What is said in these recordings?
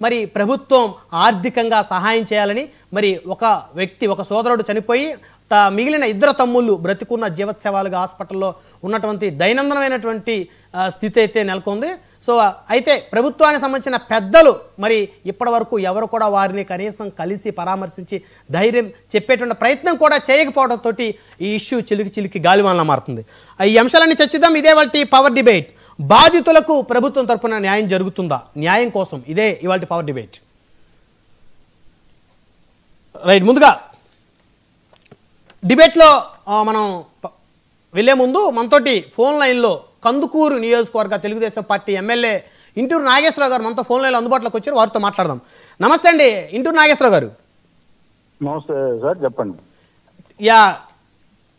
మరి ప్రభుత్వం ఆర్థికంగా సహాయం చేయాలని మరి ఒక వ్యక్తి ఒక సోదరుడు చనిపోయి మిగిలిన ఇద్దరు తమ్ముళ్ళు బ్రతికున్న జీవత్సేవాలుగా హాస్పిటల్లో ఉన్నటువంటి దైనందినమైనటువంటి స్థితి అయితే నెలకొంది. సో అయితే ప్రభుత్వానికి సంబంధించిన పెద్దలు మరి ఇప్పటి వరకు ఎవరు కూడా వారిని కనీసం కలిసి పరామర్శించి ధైర్యం చెప్పేటువంటి ప్రయత్నం కూడా చేయకపోవడంతో ఈ ఇష్యూ చిలికి గాలివానలా మారుతుంది. ఈ అంశాలన్నీ చర్చిద్దాం. ఇదే వాటి పవర్ డిబేట్. బాధితులకు ప్రభుత్వం తరపున న్యాయం జరుగుతుందా? న్యాయం కోసం ఇదే ఇవాళ పవర్ డిబేట్. రైట్, ముందుగా డిబేట్లో మనం వెళ్ళే ముందు మనతోటి ఫోన్ లైన్లో కందుకూరు నియోజకవర్గ తెలుగుదేశం పార్టీ ఎమ్మెల్యే ఇంటూరు నాగేశ్వరరావు గారు మనతో ఫోన్ లైన్లో అందుబాటులోకి వచ్చారు. వారితో మాట్లాడదాం. నమస్తే అండి ఇంటూరు నాగేశ్వరరావు గారు. నమస్తే సార్, చెప్పండి.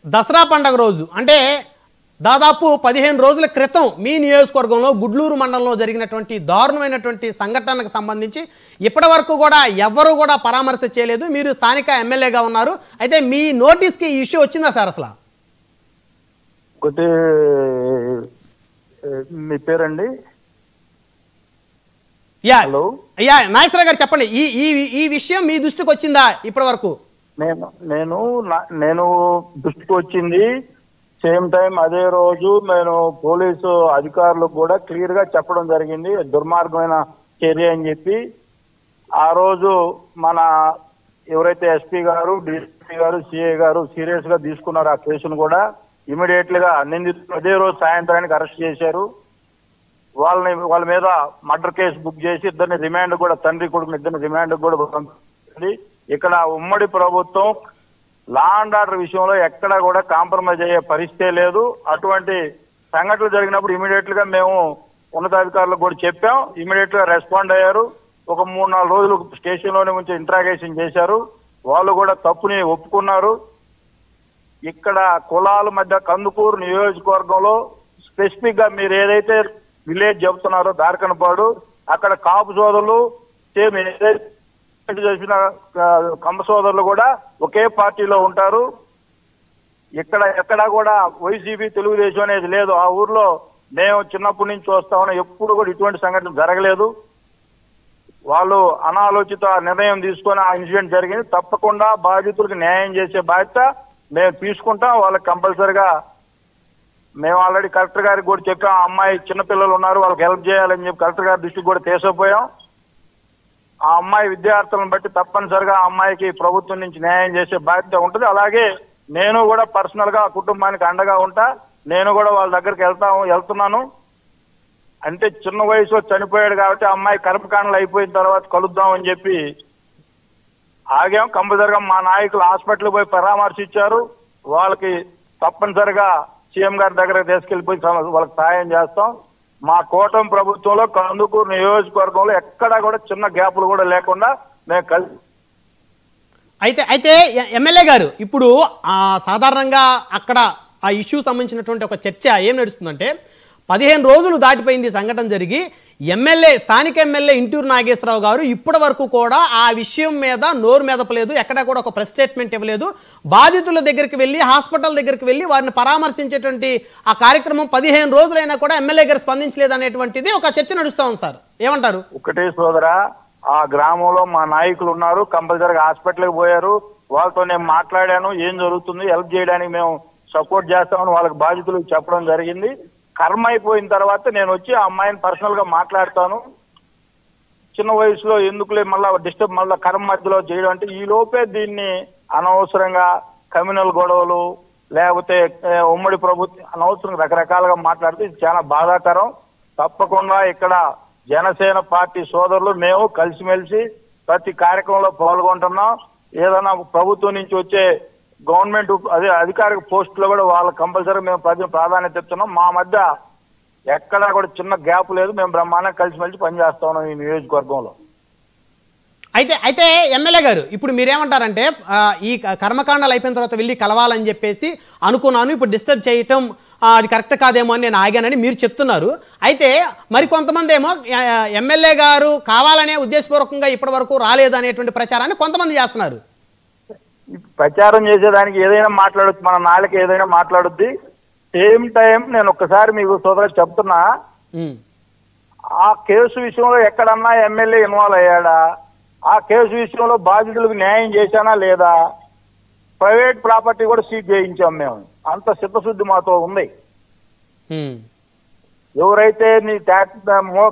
దసరా పండగ రోజు అంటే దాదాపు 15 రోజుల క్రితం మీ నియోజకవర్గంలో గుడ్లూరు మండలంలో జరిగినటువంటి దారుణమైనటువంటి సంఘటనకు సంబంధించి ఇప్పటి వరకు కూడా ఎవరు కూడా పరామర్శ చేయలేదు. మీరు స్థానిక ఎమ్మెల్యేగా ఉన్నారు. అయితే మీ నోటీస్కి ఈ ఇష్యూ వచ్చిందా సార్? అసలు ఒకటి, మీ పేరండి? హలో, నాగేశ్వరరావు గారు చెప్పండి. ఈ విషయం మీ దృష్టికి వచ్చిందా ఇప్పటి వరకు? నేను దృష్టికి వచ్చింది. సేమ్ టైం అదే రోజు నేను పోలీసు అధికారులకు కూడా క్లియర్ గా చెప్పడం జరిగింది, దుర్మార్గమైన చర్య అని చెప్పి. ఆ రోజు మన ఎవరైతే ఎస్పీ గారు, డిఎస్పీ గారు, సిఐ గారు సీరియస్ గా తీసుకున్నారు ఆ కేసును కూడా. ఇమీడియట్ గా నిందితులు అదే రోజు సాయంత్రానికి అరెస్ట్ చేశారు. వాళ్ళ మీద మర్డర్ కేసు బుక్ చేసి ఇద్దరిని రిమాండ్ కూడా, తండ్రి కొడుకుని ఇద్దరిని రిమాండ్ కూడా పంపించింది. ఇక్కడ ఉమ్మడి ప్రభుత్వం లా అండ్ ఆర్డర్ విషయంలో ఎక్కడా కూడా కాంప్రమైజ్ అయ్యే పరిస్థితే లేదు. అటువంటి సంఘటనలు జరిగినప్పుడు ఇమీడియట్ గా మేము ఉన్నతాధికారులకు కూడా చెప్పాం. ఇమీడియట్ గా రెస్పాండ్ అయ్యారు. ఒక 3-4 రోజులు స్టేషన్ లోనే ఉంచి ఇంట్రాగేషన్ చేశారు. వాళ్ళు కూడా తప్పుని ఒప్పుకున్నారు. ఇక్కడ కులాల మధ్య కందుకూరు నియోజకవర్గంలో స్పెసిఫిక్ గా మీరు ఏదైతే విలేజ్ చెబుతున్నారో దార్కనపాడు, అక్కడ కాపు సోదరులు సేమ్ చేసిన కమ్మ సోదరులు కూడా ఒకే పార్టీలో ఉంటారు. ఎక్కడా కూడా వైసీపీ తెలుగుదేశం అనేది లేదు. ఆ ఊర్లో మేము చిన్నప్పటి నుంచి చూస్తామని ఎప్పుడు కూడా ఇటువంటి సంఘటన జరగలేదు. వాళ్ళు అనాలోచిత నిర్ణయం తీసుకొని ఆ ఇన్సిడెంట్ జరిగింది. తప్పకుండా బాధితులకు న్యాయం చేసే బాధ్యత మేము తీసుకుంటాం. వాళ్ళకి కంపల్సరిగా మేము ఆల్రెడీ కలెక్టర్ గారికి కూడా చెప్పాం. ఆ అమ్మాయి చిన్నపిల్లలు ఉన్నారు, వాళ్ళకి హెల్ప్ చేయాలని చెప్పి కలెక్టర్ గారి దృష్టికి కూడా తీసుకుపోయాం. ఆ అమ్మాయి విద్యార్థులను బట్టి తప్పనిసరిగా ఆ అమ్మాయికి ప్రభుత్వం నుంచి న్యాయం చేసే బాధ్యత ఉంటుంది. అలాగే నేను కూడా పర్సనల్ గా కుటుంబానికి అండగా ఉంటా. నేను కూడా వాళ్ళ దగ్గరికి వెళ్తున్నాను. అంటే చిన్న వయసులో చనిపోయాడు కాబట్టి ఆ అమ్మాయి కర్మకాండలు అయిపోయిన తర్వాత కలుద్దాం అని చెప్పి ఆగాం. కంపల్సరిగా మా నాయకులు హాస్పిటల్ పోయి పరామర్శించారు. వాళ్ళకి తప్పనిసరిగా సీఎం గారి దగ్గరకు తీసుకెళ్లిపోయి వాళ్ళకి సహాయం చేస్తాం. మా కూటమి ప్రభుత్వంలో కందుకూరు నియోజకవర్గంలో ఎక్కడా కూడా చిన్న గ్యాపులు కూడా లేకుండా మేము కలిసి. అయితే ఎమ్మెల్యే గారు, ఇప్పుడు సాధారణంగా అక్కడ ఆ ఇష్యూ సంబంధించినటువంటి ఒక చర్చ ఏం నడుస్తుందంటే 15 రోజులు దాటిపోయింది సంఘటన జరిగి. స్థానిక ఎమ్మెల్యే ఇంటూరు నాగేశ్వరరావు గారు ఇప్పటి వరకు కూడా ఆ విషయం మీద నోరు మెదపలేదు. ఎక్కడా కూడా ఒక ప్రెస్ స్టేట్మెంట్ ఇవ్వలేదు. బాధితుల దగ్గరికి వెళ్ళి హాస్పిటల్ దగ్గరికి వెళ్ళి వారిని పరామర్శించేటువంటి ఆ కార్యక్రమం 15 రోజులైనా కూడా ఎమ్మెల్యే గారు స్పందించలేదు అనేటువంటిది ఒక చర్చ నడుస్తూ ఉంది సార్. ఏమంటారు? ఒకటే సోదరా, ఆ గ్రామంలో మా నాయకులు ఉన్నారు. కంపల్సరీగా హాస్పిటల్కి పోయారు. వాళ్ళతో నేను మాట్లాడాను. ఏం జరుగుతుంది, హెల్ప్ చేయడానికి మేము సపోర్ట్ చేస్తామని వాళ్ళకి బాధితులకు చెప్పడం జరిగింది. కర్మ అయిపోయిన తర్వాత నేను వచ్చి ఆ అమ్మాయిని పర్సనల్ గా మాట్లాడతాను. చిన్న వయసులో ఎందుకులే మళ్ళా కర్మ మధ్యలో చేయడం అంటే, ఈ లోపే దీన్ని అనవసరంగా కమ్యూనల్ గొడవలు లేకపోతే ఉమ్మడి ప్రభుత్వం అనవసరంగా రకరకాలుగా మాట్లాడితే ఇది చాలా బాధాకరం. తప్పకుండా ఇక్కడ జనసేన పార్టీ సోదరులు మేము కలిసిమెలిసి ప్రతి కార్యక్రమంలో పాల్గొంటున్నాం. ఏదైనా ప్రభుత్వం నుంచి వచ్చే గవర్నమెంట్ అధికారిక పోస్టులో కూడా వాళ్ళకి కంపల్సరీ మేము ప్రాధాన్యత ఇస్తున్నాం. మా మధ్య ఎక్కడా కూడా చిన్న గ్యాప్ లేదు. మేము బ్రహ్మాండంగా కలిసిమెలిసి పనిచేస్తా ఉన్నాం ఈ నియోజకవర్గంలో. అయితే ఎమ్మెల్యే గారు, ఇప్పుడు మీరేమంటారంటే ఈ కర్మకాండాలు అయిపోయిన తర్వాత వెళ్ళి కలవాలని చెప్పేసి అనుకున్నాను, ఇప్పుడు డిస్టర్బ్ చేయటం అది కరెక్ట్ కాదేమో అని నేను ఆగానని మీరు చెప్తున్నారు. అయితే మరి కొంతమంది ఏమో ఎమ్మెల్యే గారు కావాలనే ఉద్దేశపూర్వకంగా ఇప్పటి వరకు రాలేదు అనేటువంటి ప్రచారాన్ని కొంతమంది చేస్తున్నారు. ప్రచారం చేసేదానికి ఏదైనా మాట్లాడొచ్చు, మన నాలుక ఏదైనా మాట్లాడుద్ది. సేమ్ టైం నేను ఒక్కసారి మీకు సోదరు చెప్తున్నా, ఆ కేసు విషయంలో ఎక్కడన్నా ఎమ్మెల్యే ఇన్వాల్వ్ అయ్యాడా, ఆ కేసు విషయంలో బాధితులకు న్యాయం చేశానా లేదా, ప్రైవేట్ ప్రాపర్టీ కూడా సీజ్ చేయించాం మేము. అంత చిత్తశుద్ధి మాతో ఉంది. ఎవరైతే నీ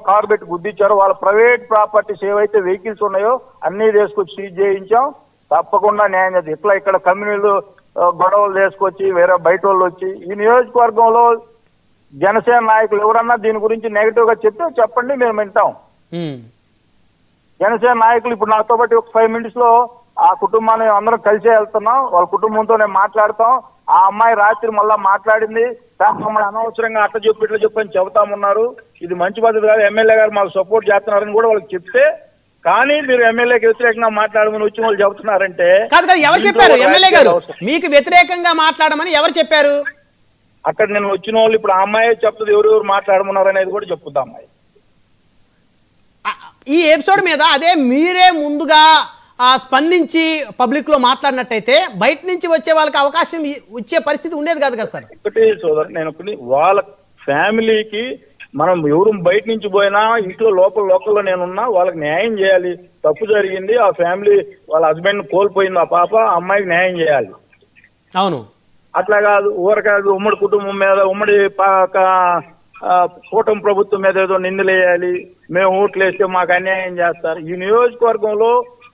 కారు పెట్టి గుద్దించారో వాళ్ళ ప్రైవేట్ ప్రాపర్టీస్ ఏవైతే వెహికల్స్ ఉన్నాయో అన్ని తీసుకొచ్చి సీజ్ చేయించాం. తప్పకుండా న్యాయం చేద్దాం. ఇట్లా ఇక్కడ కమ్యూనిటీలు గొడవలు తీసుకొచ్చి వేరే బయట వాళ్ళు వచ్చి ఈ నియోజకవర్గంలో జనసేన నాయకులు ఎవరన్నా దీని గురించి నెగిటివ్ గా చెప్తే చెప్పండి, మేము వింటాం. జనసేన నాయకులు ఇప్పుడు నాతో పాటు ఒక 5 minutes లో ఆ కుటుంబాన్ని అందరం కలిసే వెళ్తున్నాం. వాళ్ళ కుటుంబంతో నేను మాట్లాడతాం. ఆ అమ్మాయి రాత్రి మళ్ళా మాట్లాడింది, మమ్మల్ని అనవసరంగా అట్లా చెప్పి ఇట్లా చెప్పని చెబుతామన్నారు. ఇది మంచి పద్ధతి కాదు, ఎమ్మెల్యే గారు మాకు సపోర్ట్ చేస్తున్నారని కూడా వాళ్ళకి చెప్తే, కానీ మీరు ఎమ్మెల్యేకి వ్యతిరేకంగా మాట్లాడమని వచ్చి వాళ్ళు చెబుతున్నారంటే కాదు. ఎవరు చెప్పారు ఎమ్మెల్యే గారు మీకు వ్యతిరేకంగా మాట్లాడమని ఎవరు చెప్పారు? అక్కడ నేను వచ్చిన వాళ్ళు ఇప్పుడు ఆ అమ్మాయి చెప్తుంది ఎవరెవరు మాట్లాడమన్నారు అనేది కూడా చెప్పుద్దా అమ్మాయి. ఈ ఎపిసోడ్ మీద అదే మీరే ముందుగా స్పందించి పబ్లిక్ లో మాట్లాడినట్టయితే బయట నుంచి వచ్చే వాళ్ళకి అవకాశం వచ్చే పరిస్థితి ఉండేది కాదు కదా సార్. ఒకటి సోదరు, నేను వాళ్ళ ఫ్యామిలీకి మనం ఎవరు బయట నుంచి పోయినా ఇంట్లో లోకల్లో నేనున్నా వాళ్ళకి న్యాయం చేయాలి. తప్పు జరిగింది, ఆ ఫ్యామిలీ వాళ్ళ హస్బెండ్ కోల్పోయింది, ఆ పాప అమ్మాయికి న్యాయం చేయాలి. అవును, అట్లా కాదు ఊరకాదు ఉమ్మడి కుటుంబం మీద ఉమ్మడి కూటమి ప్రభుత్వం మీద ఏదో నిందలేయాలి, మేము ఓట్లు వేస్తే మాకు అన్యాయం చేస్తారు. ఈ నియోజకవర్గంలో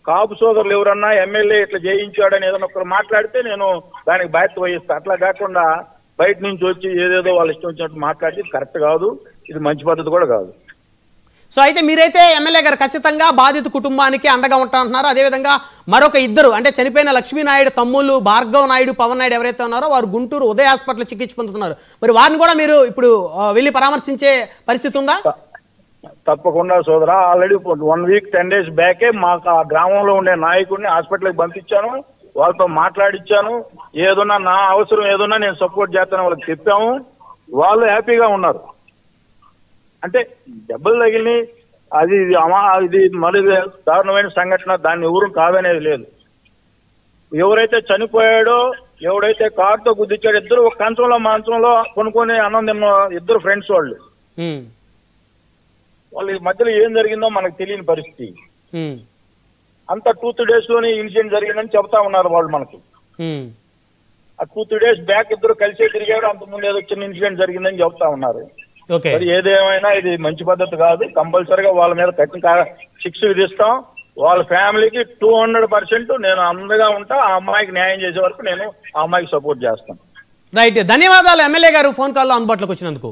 కాపు సోదరులు ఎవరన్నా ఎమ్మెల్యే ఇట్లా జయించాడని ఏదైనా ఒకరు మాట్లాడితే నేను దానికి బాధ్యత వహిస్తాను. అట్లా కాకుండా బయట నుంచి వచ్చి ఏదేదో వాళ్ళు ఇష్టం వచ్చినట్టు మాట్లాడితే కరెక్ట్ కాదు, ఇది మంచి పద్ధతి కూడా కాదు. సో అయితే మీరైతే ఎమ్మెల్యే గారు ఖచ్చితంగా బాధిత కుటుంబానికి అండగా ఉంటారంటున్నారు. అదేవిధంగా మరొక ఇద్దరు అంటే చనిపోయిన లక్ష్మీనాయుడు తమ్ముళ్ళు భార్గవ్ నాయుడు పవన్ నాయుడు ఎవరైతే ఉన్నారో వారు గుంటూరు ఉదయ హాస్పిటల్ చికిత్స పొందుతున్నారు. మరి వారిని కూడా మీరు ఇప్పుడు వెళ్ళి పరామర్శించే పరిస్థితి ఉందా? తప్పకుండా సోదరా. ఆల్రెడీ 1 week 10 days బ్యాకే మాకు ఆ గ్రామంలో ఉండే నాయకుడిని హాస్పిటల్కి పంపించాను, వాళ్ళతో మాట్లాడిచ్చాను. ఏదన్నా నా అవసరం ఏదన్నా నేను సపోర్ట్ చేస్తాను వాళ్ళకి చెప్పాము. వాళ్ళు హ్యాపీగా ఉన్నారు. అంటే దెబ్బలు తగిలి ఇది మరి దారుణమైన సంఘటన, దాన్ని ఎవరు కాదనేది లేదు. ఎవరైతే చనిపోయాడో ఎవడైతే కారుతో గుద్దిచ్చాడో ఇద్దరు ఒక మంచంలో కొనుక్కొని అన్నం తిన్న ఇద్దరు ఫ్రెండ్స్ వాళ్ళు మధ్యలో ఏం జరిగిందో మనకు తెలియని పరిస్థితి. అంత 2-3 days లోనే ఇన్సిడెంట్ జరిగిందని చెప్తా ఉన్నారు వాళ్ళు మనకి. ఆ 2-3 days బ్యాక్ ఇద్దరు కలిసే తిరిగారు, అంతకుముందు ఏదో చిన్న ఇన్సిడెంట్ జరిగిందని చెప్తా ఉన్నారు. మరి ఏదేమైనా ఇది మంచి పద్ధతి కాదు. కంపల్సరిగా వాళ్ళ మీద కఠిన శిక్ష విధిస్తాం. వాళ్ళ ఫ్యామిలీకి 200% నేను అందగా ఉంటా. ఆ అమ్మాయికి న్యాయం చేసే వరకు నేను ఆ అమ్మాయికి సపోర్ట్ చేస్తాను. రైట్, ధన్యవాదాలు ఎమ్మెల్యే గారు ఫోన్ కాల్లో అందుబాటులోకి వచ్చినందుకు.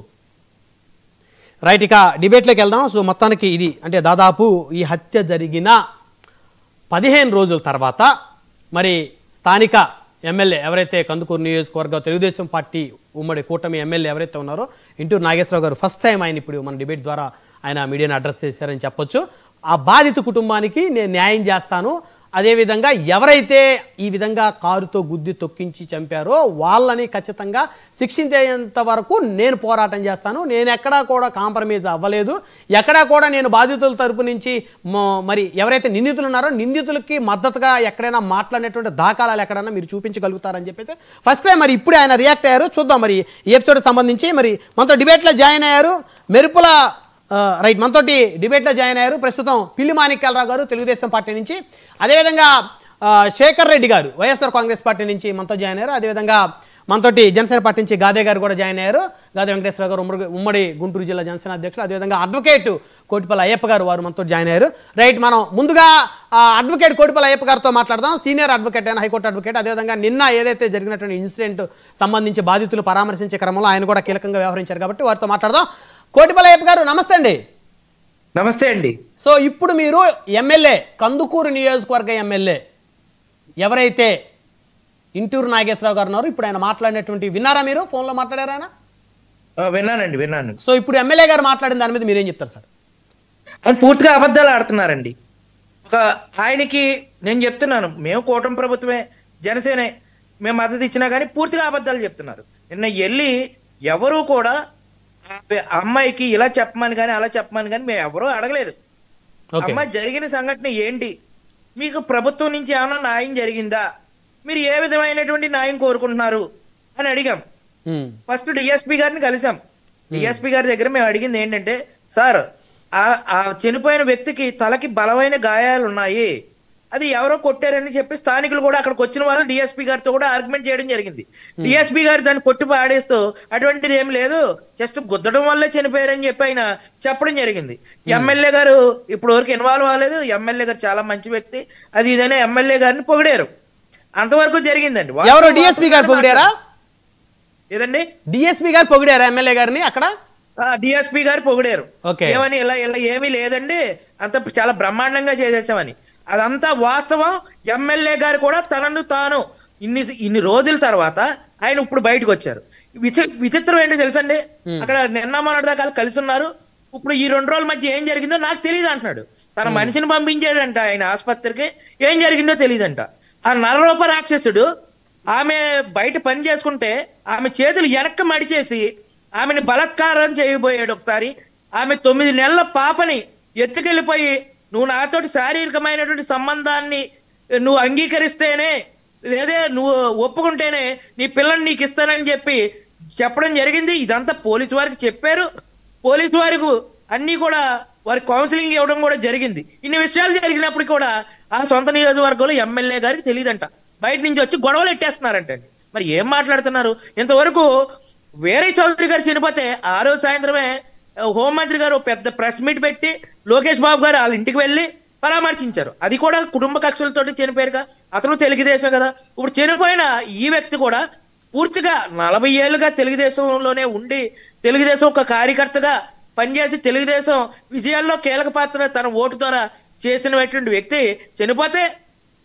రైట్, ఇక డిబేట్లోకి వెళ్దాం. సో మొత్తానికి ఇది అంటే దాదాపు ఈ హత్య జరిగిన 15 రోజుల తర్వాత మరి స్థానిక ఎమ్మెల్యే ఎవరైతే కందుకూరు నియోజకవర్గ తెలుగుదేశం పార్టీ ఉమ్మడి కూటమి ఎమ్మెల్యే ఎవరైతే ఉన్నారో ఇంటూరు నాగేశ్వరరావు గారు ఫస్ట్ టైం ఆయన ఇప్పుడు మన డిబేట్ ద్వారా ఆయన మీడియాని అడ్రస్ చేశారని చెప్పొచ్చు. ఆ బాధిత కుటుంబానికి నేను న్యాయం చేస్తాను, అదేవిధంగా ఎవరైతే ఈ విధంగా కారుతో గుద్ది తొక్కించి చంపారో వాళ్ళని ఖచ్చితంగా శిక్షించేంత వరకు నేను పోరాటం చేస్తాను, నేను ఎక్కడా కూడా కాంప్రమైజ్ అవ్వలేదు, ఎక్కడా కూడా నేను బాధితుల తరపు నుంచి మరి ఎవరైతే నిందితులు ఉన్నారో నిందితులకి మద్దతుగా ఎక్కడైనా మాట్లాడినటువంటి దాఖలాలు ఎక్కడైనా మీరు చూపించగలుగుతారని చెప్పేసి ఫస్ట్ టైం మరి ఇప్పుడే ఆయన రియాక్ట్ అయ్యారు. చూద్దాం మరి ఈ ఎపిసోడ్కి సంబంధించి. మరి మనతో డిబేట్లో జాయిన్ అయ్యారు మెరుపుల రైట్, మనతోటి డిబేట్లో జాయిన్ అయ్యారు ప్రస్తుతం పిల్లి మాణిక్యాలరావు గారు తెలుగుదేశం పార్టీ నుంచి, అదేవిధంగా శేఖర్ రెడ్డి గారు వైఎస్ఆర్ కాంగ్రెస్ పార్టీ నుంచి మనతో జాయిన్ అయ్యారు, అదేవిధంగా మనతోటి జనసేన పార్టీ నుంచి గాదే గారు కూడా జాయిన్ అయ్యారు. గాదే వెంకటేశ్వర గారు ఉమ్మడి గుంటూరు జిల్లా జనసేన అధ్యక్షులు, అదేవిధంగా అడ్వకేట్ కోటిపల్లి అయ్యప్ప గారు వారు మనతో జాయిన్ అయ్యారు. రైట్, మనం ముందుగా అడ్వకేట్ కోటిపల్లి అయ్యప్ప గారితో మాట్లాడదాం. సీనియర్ అడ్వకేట్ అయిన హైకోర్టు అడ్వకేట్, అదేవిధంగా నిన్న ఏదైతే జరిగినటువంటి ఇన్సిడెంట్ సంబంధించి బాధితులు పరామర్శించే క్రమంలో ఆయన కూడా కీలకంగా వ్యవహరించారు కాబట్టి వారితో మాట్లాడదాం. కోటిపల్లి అయ్యప్ప గారు నమస్తే అండి. నమస్తే అండి. సో ఇప్పుడు మీరు ఎమ్మెల్యే కందుకూరు నియోజకవర్గ ఎమ్మెల్యే ఎవరైతే ఇంటూరు నాగేశ్వరరావు గారు ఉన్నారు, ఇప్పుడు ఆయన మాట్లాడినటువంటి విన్నారా? మీరు ఫోన్లో మాట్లాడారా? ఆయన విన్నానండి, విన్నాను. సో ఇప్పుడు ఎమ్మెల్యే గారు మాట్లాడిన దాని మీద మీరేం చెప్తారు సార్? ఆయన పూర్తిగా అబద్ధాలు ఆడుతున్నారండి. ఆయనకి నేను చెప్తున్నాను, మేము కూటమి ప్రభుత్వమే జనసేనే మేము మద్దతు ఇచ్చినా కానీ పూర్తిగా అబద్ధాలు చెప్తున్నారు. నిన్న వెళ్ళి ఎవరు కూడా అమ్మాయికి ఇలా చెప్పమని కానీ అలా చెప్పమని కానీ మేము ఎవరూ అడగలేదు. అమ్మాయి జరిగిన సంఘటన ఏంటి, మీకు ప్రభుత్వం నుంచి ఏమైనా న్యాయం జరిగిందా, మీరు ఏ విధమైనటువంటి న్యాయం కోరుకుంటున్నారు అని అడిగాం. ఫస్ట్ డిఎస్పీ గారిని కలిసాం. డిఎస్పీ గారి దగ్గర మేము అడిగింది ఏంటంటే, సార్ ఆ చనిపోయిన వ్యక్తికి తలకి బలమైన గాయాలు ఉన్నాయి, అది ఎవరో కొట్టారని చెప్పి స్థానికులు కూడా అక్కడికి వచ్చిన వాళ్ళు డిఎస్పీ గారితో కూడా ఆర్గ్యుమెంట్ చేయడం జరిగింది. డిఎస్పీ గారు దాన్ని కొట్టి పాడేస్తూ అటువంటిది ఏం లేదు, జస్ట్ గుద్దడం వల్లే చనిపోయారని చెప్పి ఆయన చెప్పడం జరిగింది. ఎమ్మెల్యే గారు ఇప్పుడు వరకు ఇన్వాల్వ్ అవ్వలేదు, ఎమ్మెల్యే గారు చాలా మంచి వ్యక్తి, అది ఇదనే ఎమ్మెల్యే గారిని పొగిడారు, అంతవరకు జరిగిందండి. ఎవరు డిఎస్పీ గారు పొగిడారా? ఏదండి, డిఎస్పీ గారు పొగిడారా ఎమ్మెల్యే గారిని అక్కడ? డిఎస్పీ గారు పొగిడారు. ఓకే. ఏమని, ఇలా ఇలా ఏమీ లేదండి, అంత చాలా బ్రహ్మాండంగా చేసేసామని. అదంతా వాస్తవం. ఎమ్మెల్యే గారు కూడా తనను తాను ఇన్ని రోజుల తర్వాత ఆయన ఇప్పుడు బయటకు వచ్చారు. విచిత్రం ఏంటో తెలుసండి, అక్కడ నిన్న మొన్నటి దాకా కలిసి ఉన్నారు, ఇప్పుడు ఈ 2 రోజుల మధ్య ఏం జరిగిందో నాకు తెలియదు అంటున్నాడు. తన మనిషిని పంపించాడంట ఆయన ఆసుపత్రికి, ఏం జరిగిందో తెలియదంట. ఆ నరరూప రాక్షసుడు ఆమె బయట పని చేసుకుంటే ఆమె చేతులు వెనక్కి మడిచేసి ఆమెను బలాత్కారం చేయబోయాడు. ఒకసారి ఆమె 9 నెలల పాపని ఎత్తుకెళ్ళిపోయి, నువ్వు నాతోటి శారీరకమైనటువంటి సంబంధాన్ని నువ్వు అంగీకరిస్తేనే, లేదే నువ్వు ఒప్పుకుంటేనే నీ పిల్లని నీకు ఇస్తానని చెప్పి చెప్పడం జరిగింది. ఇదంతా పోలీసు వారికి చెప్పారు, పోలీసు వారికి అన్ని కూడా వారికి కౌన్సిలింగ్ ఇవ్వడం కూడా జరిగింది. ఇన్ని విషయాలు జరిగినప్పుడు కూడా ఆ సొంత నియోజకవర్గంలో ఎమ్మెల్యే గారికి తెలియదంట, బయట నుంచి వచ్చి గొడవలు ఎట్టేస్తున్నారంటండి. మరి ఏం మాట్లాడుతున్నారు? ఇంతవరకు వేరే చౌదరి గారు చనిపోతే ఆ రోజు సాయంత్రమే హోంమంత్రి గారు పెద్ద ప్రెస్ మీట్ పెట్టి లోకేష్ బాబు గారు వాళ్ళ ఇంటికి వెళ్ళి పరామర్శించారు. అది కూడా కుటుంబ కక్షలతో చనిపోయారుగా, అతను తెలుగుదేశం కదా. ఇప్పుడు చనిపోయిన ఈ వ్యక్తి కూడా పూర్తిగా 40 ఏళ్ళుగా తెలుగుదేశంలోనే ఉండి తెలుగుదేశం ఒక కార్యకర్తగా పనిచేసి తెలుగుదేశం విజయాల్లో కీలక పాత్ర తన ఓటు ద్వారా చేసినటువంటి వ్యక్తి చనిపోతే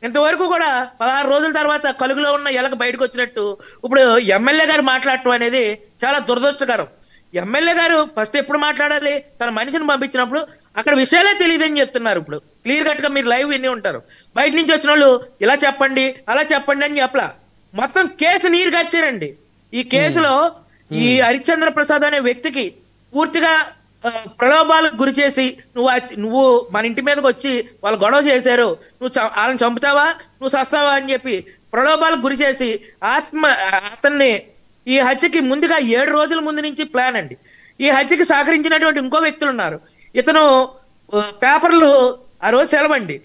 ఇంతవరకు కూడా 16 రోజుల తర్వాత కలుగులో ఉన్న ఎలక బయటకు వచ్చినట్టు ఇప్పుడు ఎమ్మెల్యే గారు మాట్లాడటం అనేది చాలా దురదృష్టకరం. ఎమ్మెల్యే గారు ఫస్ట్ ఎప్పుడు మాట్లాడాలి? తన మనిషిని పంపించినప్పుడు. అక్కడ విషయాలే తెలియదని చెప్తున్నారు. ఇప్పుడు క్లియర్ కట్ గా మీరు లైవ్ విని ఉంటారు. బయట నుంచి వచ్చిన వాళ్ళు ఇలా చెప్పండి అలా చెప్పండి అని చెప్పలా, మొత్తం కేసు నీరు గచ్చారండి. ఈ కేసులో ఈ హరిశ్చంద్ర ప్రసాద్ అనే వ్యక్తికి పూర్తిగా ప్రలోభాలకు గురి చేసి నువ్వు మన ఇంటి మీదకి వచ్చి వాళ్ళు గొడవ చేశారు, నువ్వు వాళ్ళని చంపుతావా, నువ్వు చస్తావా అని చెప్పి ప్రలోభాలకు గురి చేసి అతన్ని ఈ హత్యకి ముందుగా 7 రోజుల ముందు నుంచి ప్లాన్ అండి. ఈ హత్యకి సహకరించినటువంటి ఇంకో వ్యక్తులు ఉన్నారు. ఇతను పేపర్లు ఆ రోజు సెలవండి,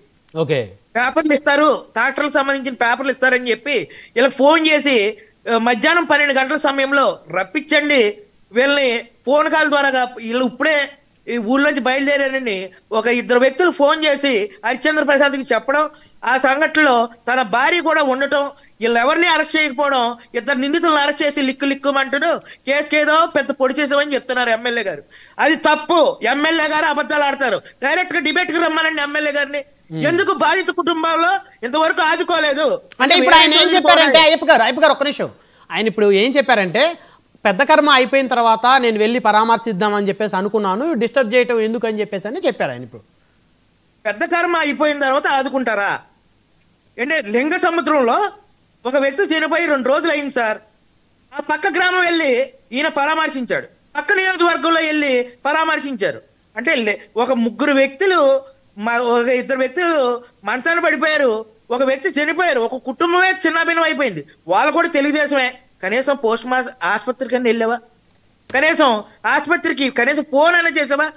ఓకే, పేపర్లు ఇస్తారు, ట్రాక్టర్లకు సంబంధించిన పేపర్లు ఇస్తారని చెప్పి వీళ్ళకి ఫోన్ చేసి మధ్యాహ్నం 12 గంటల సమయంలో రప్పించండి, వీళ్ళని ఫోన్ కాల్ ద్వారా వీళ్ళు ఇప్పుడే ఈ ఊళ్ళోంచి బయలుదేరారని ఒక 2 వ్యక్తులు ఫోన్ చేసి హరిశ్చంద్ర ప్రసాద్కి చెప్పడం, ఆ సంఘటనలో తన భార్య కూడా ఉండటం, వీళ్ళు ఎవరిని అరెస్ట్ చేయకపోవడం, 2 నిందితులను అరెస్ట్ చేసి లిక్కుమంటుడు కేసుకేదో పెద్ద పొడి చేసామని చెప్తున్నారు ఎమ్మెల్యే గారు. అది తప్పు. ఎమ్మెల్యే గారు అబద్ధాలు ఆడతారు. డైరెక్ట్ గా డిబేట్ కి రమ్మనండి ఎమ్మెల్యే గారిని. ఎందుకు బాధిత కుటుంబంలో ఇంతవరకు ఆదుకోలేదు అంటే ఇప్పుడు ఆయన ఏం చెప్పారంటే, అయ్యప్ప గారు ఒక్క నిమిషం, ఆయన ఇప్పుడు ఏం చెప్పారంటే, పెద్ద కర్మ అయిపోయిన తర్వాత నేను వెళ్ళి పరామర్శిద్దామని చెప్పేసి అనుకున్నాను, డిస్టర్బ్ చేయటం ఎందుకు అని చెప్పేసి అని చెప్పారు ఆయన. ఇప్పుడు పెద్ద కర్మ అయిపోయిన తర్వాత ఆదుకుంటారా? అంటే లింగ సముద్రంలో ఒక వ్యక్తి చనిపోయి 2 రోజులు అయింది సార్. ఆ పక్క గ్రామం వెళ్ళి ఈయన పరామర్శించాడు, పక్క నియోజకవర్గంలో వెళ్ళి పరామర్శించారు. అంటే ఒక 3 వ్యక్తులు, ఒక 2 వ్యక్తులు మంచాన పడిపోయారు, ఒక వ్యక్తి చనిపోయారు, ఒక కుటుంబమే చిన్నభిన్నం అయిపోయింది. వాళ్ళు కూడా తెలుగుదేశమే. కనీసం పోస్ట్ మార్టం ఆసుపత్రికి అని వెళ్ళావా? కనీసం ఆసుపత్రికి కనీసం ఫోన్ అయినా చేసావా?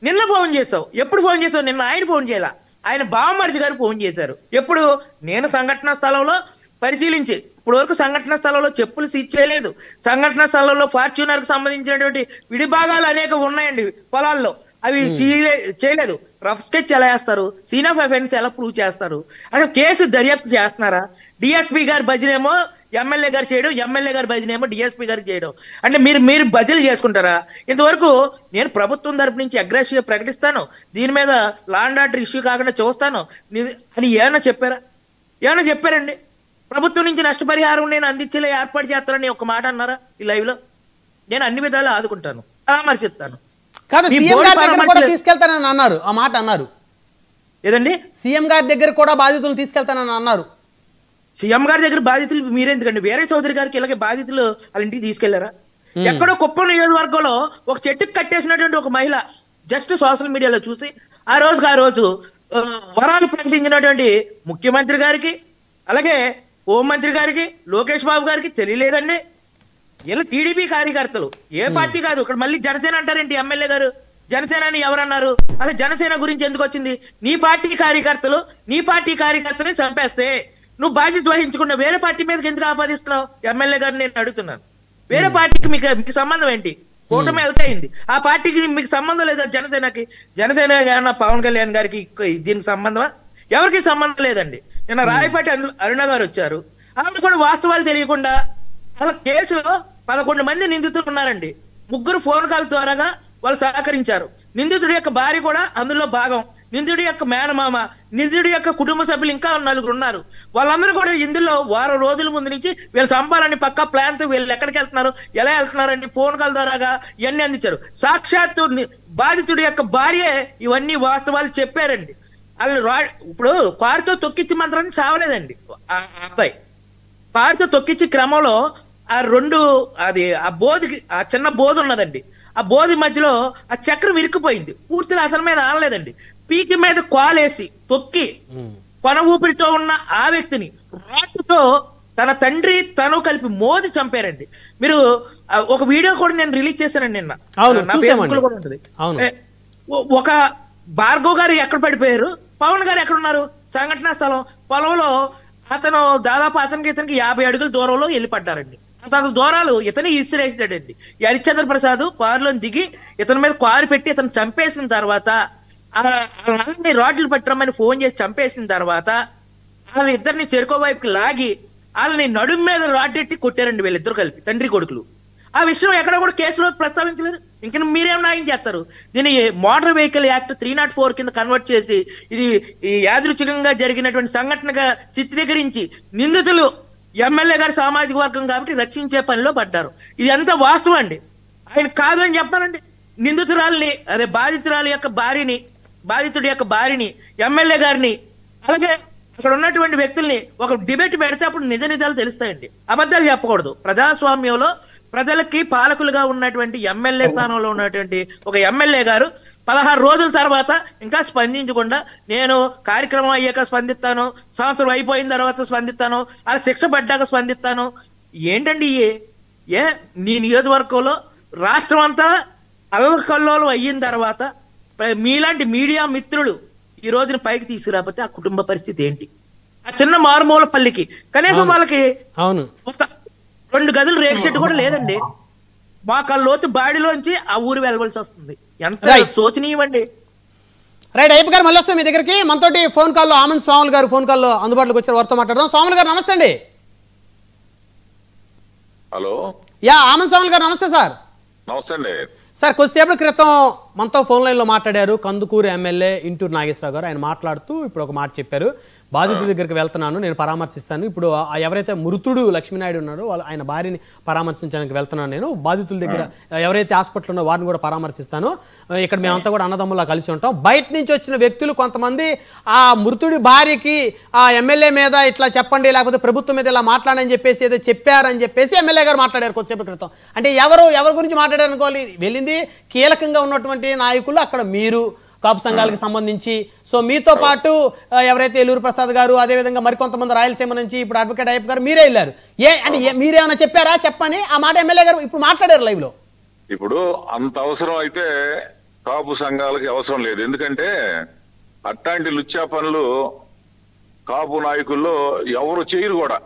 నిన్న ఫోన్ చేసావు, ఎప్పుడు ఫోన్ చేసావు? నిన్న ఆయన ఫోన్ చేయాల, ఆయన బావమరిది గారు ఫోన్ చేశారు. ఎప్పుడు? నేను సంఘటనా స్థలంలో పరిశీలించి ఇప్పుడు వరకు సంఘటన స్థలంలో చెప్పులు సీజ్ చేయలేదు, సంఘటన స్థలంలో ఫార్చ్యూనర్ కు సంబంధించినటువంటి విడి భాగాలు అనేక ఉన్నాయండి పొలాల్లో, అవి చేయలేదు. రఫ్ స్కెచ్ ఎలా వేస్తారు, సీన్ ఆఫ్ అఫెన్స్ ఎలా ప్రూవ్ చేస్తారు, అసలు కేసు దర్యాప్తు చేస్తున్నారా? డిఎస్పీ గారు భజనేమో ఎమ్మెల్యే గారు చేయడం, ఎమ్మెల్యే గారు భజనేమో డిఎస్పీ గారు చేయడం. అంటే మీరు బదిలీ చేసుకుంటారా? ఇంతవరకు నేను ప్రభుత్వం తరపు నుంచి అగ్రెసివ్గా ప్రకటిస్తాను, దీని మీద లా అండ్ ఆర్డర్ ఇష్యూ కాకుండా చూస్తాను అని ఏమైనా చెప్పారా? ఏమైనా చెప్పారండి? ప్రభుత్వం నుంచి నష్టపరిహారం నేను అందించేలా ఏర్పాటు చేస్తానని ఒక మాట అన్నారా ఈ లైవ్ లో? నేను అన్ని విధాలు ఆదుకుంటాను, పరామర్శిస్తాను. తీసుకెళ్తానని అన్నారు, ఆ మాట అన్నారు. ఏదండి? సీఎం గారి దగ్గర కూడా బాధితులు తీసుకెళ్తానని అన్నారు. సీఎం గారి దగ్గర బాధితులు మీరెందుకండి? వేరే చౌదరి గారికి ఇలాగే బాధితులు వాళ్ళ ఇంటికి తీసుకెళ్లారా? ఎక్కడో కుప్పం నియోజకవర్గంలో ఒక చెట్టుకు కట్టేసినటువంటి ఒక మహిళ జస్ట్ సోషల్ మీడియాలో చూసి ఆ రోజు వరాలు ప్రకటించినటువంటి ముఖ్యమంత్రి గారికి, అలాగే హోంమంత్రి గారికి, లోకేష్ బాబు గారికి తెలియలేదండి. ఇలా టీడీపీ కార్యకర్తలు, ఏ పార్టీ కాదు, ఇక్కడ మళ్ళీ జనసేన అంటారేంటి ఎమ్మెల్యే గారు? జనసేనని ఎవరన్నారు? అసలు జనసేన గురించి ఎందుకు వచ్చింది? నీ పార్టీ కార్యకర్తని చంపేస్తే నువ్వు బాధ్యత వహించకుండా వేరే పార్టీ మీదకి ఎందుకు ఆపాదిస్తున్నావు? ఎమ్మెల్యే గారిని నేను అడుగుతున్నాను. వేరే పార్టీకి మీకు సంబంధం ఏంటి? కూటమి అవుతాయింది, ఆ పార్టీకి మీకు సంబంధం లేదు. జనసేన ఏమన్నా పవన్ కళ్యాణ్ గారికి దీనికి సంబంధమా? ఎవరికి సంబంధం లేదండి. నిన్న రాయపాటి అరుణ గారు వచ్చారు, ఆవిడ కూడా వాస్తవాలు తెలియకుండా అసలు కేసులో 11 మంది నిందితులు ఉన్నారండి. 3 ఫోన్ కాల్ ద్వారాగా వాళ్ళు సహకరించారు. నిందితుడి యొక్క భార్య కూడా అందులో భాగం, నిందితుడి యొక్క మేనమామ, నిందితుడి యొక్క కుటుంబ సభ్యులు ఇంకా 4 ఉన్నారు. వాళ్ళందరూ కూడా ఇందులో వారం రోజుల ముందు నుంచి వీళ్ళు చంపాలని పక్కా ప్లాన్ తో వీళ్ళు ఎక్కడికి వెళ్తున్నారు, ఎలా వెళ్తున్నారండి ఫోన్ కాల్ ద్వారాగా ఇవన్నీ అందించారు. సాక్షాత్తు బాధితుడి యొక్క భార్యే ఇవన్నీ వాస్తవాలు చెప్పారండి. వాళ్ళు ఇప్పుడు కారుతో తొక్కిచ్చి మాత్రం చావలేదండి ఆ అబ్బాయి. కారుతో తొక్కిచ్చి క్రమంలో ఆ బోధికి ఆ చిన్న బోధి ఉన్నదండి, ఆ బోధి మధ్యలో ఆ చక్రం ఇరుక్కుపోయింది, పూర్తిగా అతని మీద ఆనలేదండి. పీకి మీద కాలేసి తొక్కి కొన ఊపిరితో ఉన్న ఆ వ్యక్తిని రాటుతో తన తండ్రి తను కలిపి మోది చంపారండి. మీరు ఒక వీడియో కూడా నేను రిలీజ్ చేశానండి నిన్న, నా ఫేస్బుక్ లో కూడా ఉంటుంది. ఒక భార్గవ్ గారు ఎక్కడ పడిపోయారు, పవన్ గారు ఎక్కడున్నారు? సంఘటనా స్థలం పొలంలో అతను దాదాపు అతనికి 50 అడుగుల దూరంలో వెళ్ళి పడ్డారండి. అంత దూరాలు ఇతని ఇసిరేసాడండి. హరిశ్చంద్ర ప్రసాద్ కారులో దిగి ఇతని మీద కారు పెట్టి ఇతను చంపేసిన తర్వాత రాడ్లు పట్టరమని ఫోన్ చేసి చంపేసిన తర్వాత వాళ్ళ ఇద్దరిని చెరుకో వైపుకి లాగి వాళ్ళని నడుము మీద రాడ్డెట్టి కొట్టారండి వీళ్ళిద్దరు కలిపి, తండ్రి కొడుకులు. ఆ విషయం ఎక్కడ కూడా కేసులో ప్రస్తావించలేదు. ఇంకా మీరేం న్యాయం చేస్తారు? దీన్ని మోటార్ వెహికల్ యాక్ట్ 304 కింద కన్వర్ట్ చేసి ఇది యాదృచ్ఛికంగా జరిగినటువంటి సంఘటనగా చిత్రీకరించి నిందితులు ఎమ్మెల్యే గారి సామాజిక వర్గం కాబట్టి రక్షించే పనిలో పడ్డారు. ఇది ఎంత వాస్తవం అండి. ఆయన కాదు అని చెప్పానండి. నిందితురాల్ని అదే బాధితుడి యొక్క భార్యని ఎమ్మెల్యే గారిని అలాగే అక్కడ ఉన్నటువంటి వ్యక్తుల్ని ఒక డిబేట్ పెడితే అప్పుడు నిజాలు తెలుస్తాయండి. అబద్ధాలు చెప్పకూడదు. ప్రజాస్వామ్యంలో ప్రజలకి పాలకులుగా ఉన్నటువంటి ఎమ్మెల్యే స్థానంలో ఉన్నటువంటి ఒక ఎమ్మెల్యే గారు 16 రోజుల తర్వాత ఇంకా స్పందించకుండా నేను కార్యక్రమం అయ్యాక స్పందిస్తాను, సంవత్సరం అయిపోయిన తర్వాత స్పందిస్తాను, అలా శిక్ష పడ్డాక స్పందిస్తాను. ఏంటండి నీ నియోజకవర్గంలో రాష్ట్రం అంతా అల్లకల్లోలం అయిన తర్వాత మీలాంటి మీడియా మిత్రులు ఈ రోజున పైకి తీసుకురాకపోతే ఆ కుటుంబ పరిస్థితి ఏంటి? ఆ చిన్న మారుమూల పల్లికి కనీసం వాళ్ళకి ఒక 2 గదులు రేకు చెట్టు కూడా లేదండి. లోతు బాడిలోంచి ఆ ఊరు వెళ్ళవలసి వస్తుంది. ఎంత శోచనీయమండి. రైట్ అయ్యప్ప గారు, మళ్ళీ వస్తాం మీ దగ్గరికి. మనతోటి ఫోన్ కాల్లో ఆనంద్ స్వాములు గారు ఫోన్ కాల్లో అందుబాటులోకి వచ్చారు, వారితో మాట్లాడదాం. స్వాములు గారు నమస్తే అండి. హలో, ఆనంద్ స్వాములు గారు నమస్తే సార్. నమస్తే అండి సార్. కొద్దిసేపటి క్రితం మనతో ఫోన్ లైన్లో మాట్లాడారు కందుకూరు ఎమ్మెల్యే ఇంటూరు నాగేశ్వరరావు గారు. ఆయన మాట్లాడుతూ ఇప్పుడు ఒక మాట చెప్పారు, బాధితుల దగ్గరికి వెళ్తున్నాను, నేను పరామర్శిస్తాను. ఇప్పుడు ఎవరైతే మృతుడు లక్ష్మీనాయుడు ఉన్నారో ఆయన భార్యని పరామర్శించడానికి వెళ్తున్నాను, నేను బాధితుల దగ్గర ఎవరైతే హాస్పిటల్ ఉన్నో వారిని కూడా పరామర్శిస్తాను. ఇక్కడ మేమంతా కూడా అన్నదమ్ములా కలిసి ఉంటాం. బయట నుంచి వచ్చిన వ్యక్తులు కొంతమంది ఆ మృతుడి భార్యకి ఆ ఎమ్మెల్యే మీద ఇట్లా చెప్పండి, లేకపోతే ప్రభుత్వం మీద ఇలా మాట్లాడని చెప్పేసి ఏదో చెప్పారని చెప్పేసి ఎమ్మెల్యే గారు మాట్లాడారు కొద్దిసేపటి క్రితం. అంటే ఎవరి గురించి మాట్లాడారు అనుకోవాలి? వెళ్ళింది కీలకంగా ఉన్నటువంటి నాయకులు, అక్కడ మీరు కాపు సంఘాలకు సంబంధించి. సో మీతో పాటు ఎవరైతే ఏలూరు ప్రసాద్ గారు, అదేవిధంగా మరికొంతమంది రాయలసీమ నుంచి ఇప్పుడు అడ్వకేట్ అయ్యప్ప గారు మీరే వెళ్ళారు. మీరేమైనా చెప్పారా? చెప్పని ఆ మాట ఎమ్మెల్యే గారు ఇప్పుడు మాట్లాడారు లైవ్ లో. ఇప్పుడు అంత అవసరం అయితే కాపు సంఘాలకి అవసరం లేదు. ఎందుకంటే అట్లాంటి లుచ్చా పనులు కాపు నాయకుల్లో ఎవరు చేయరు కూడా.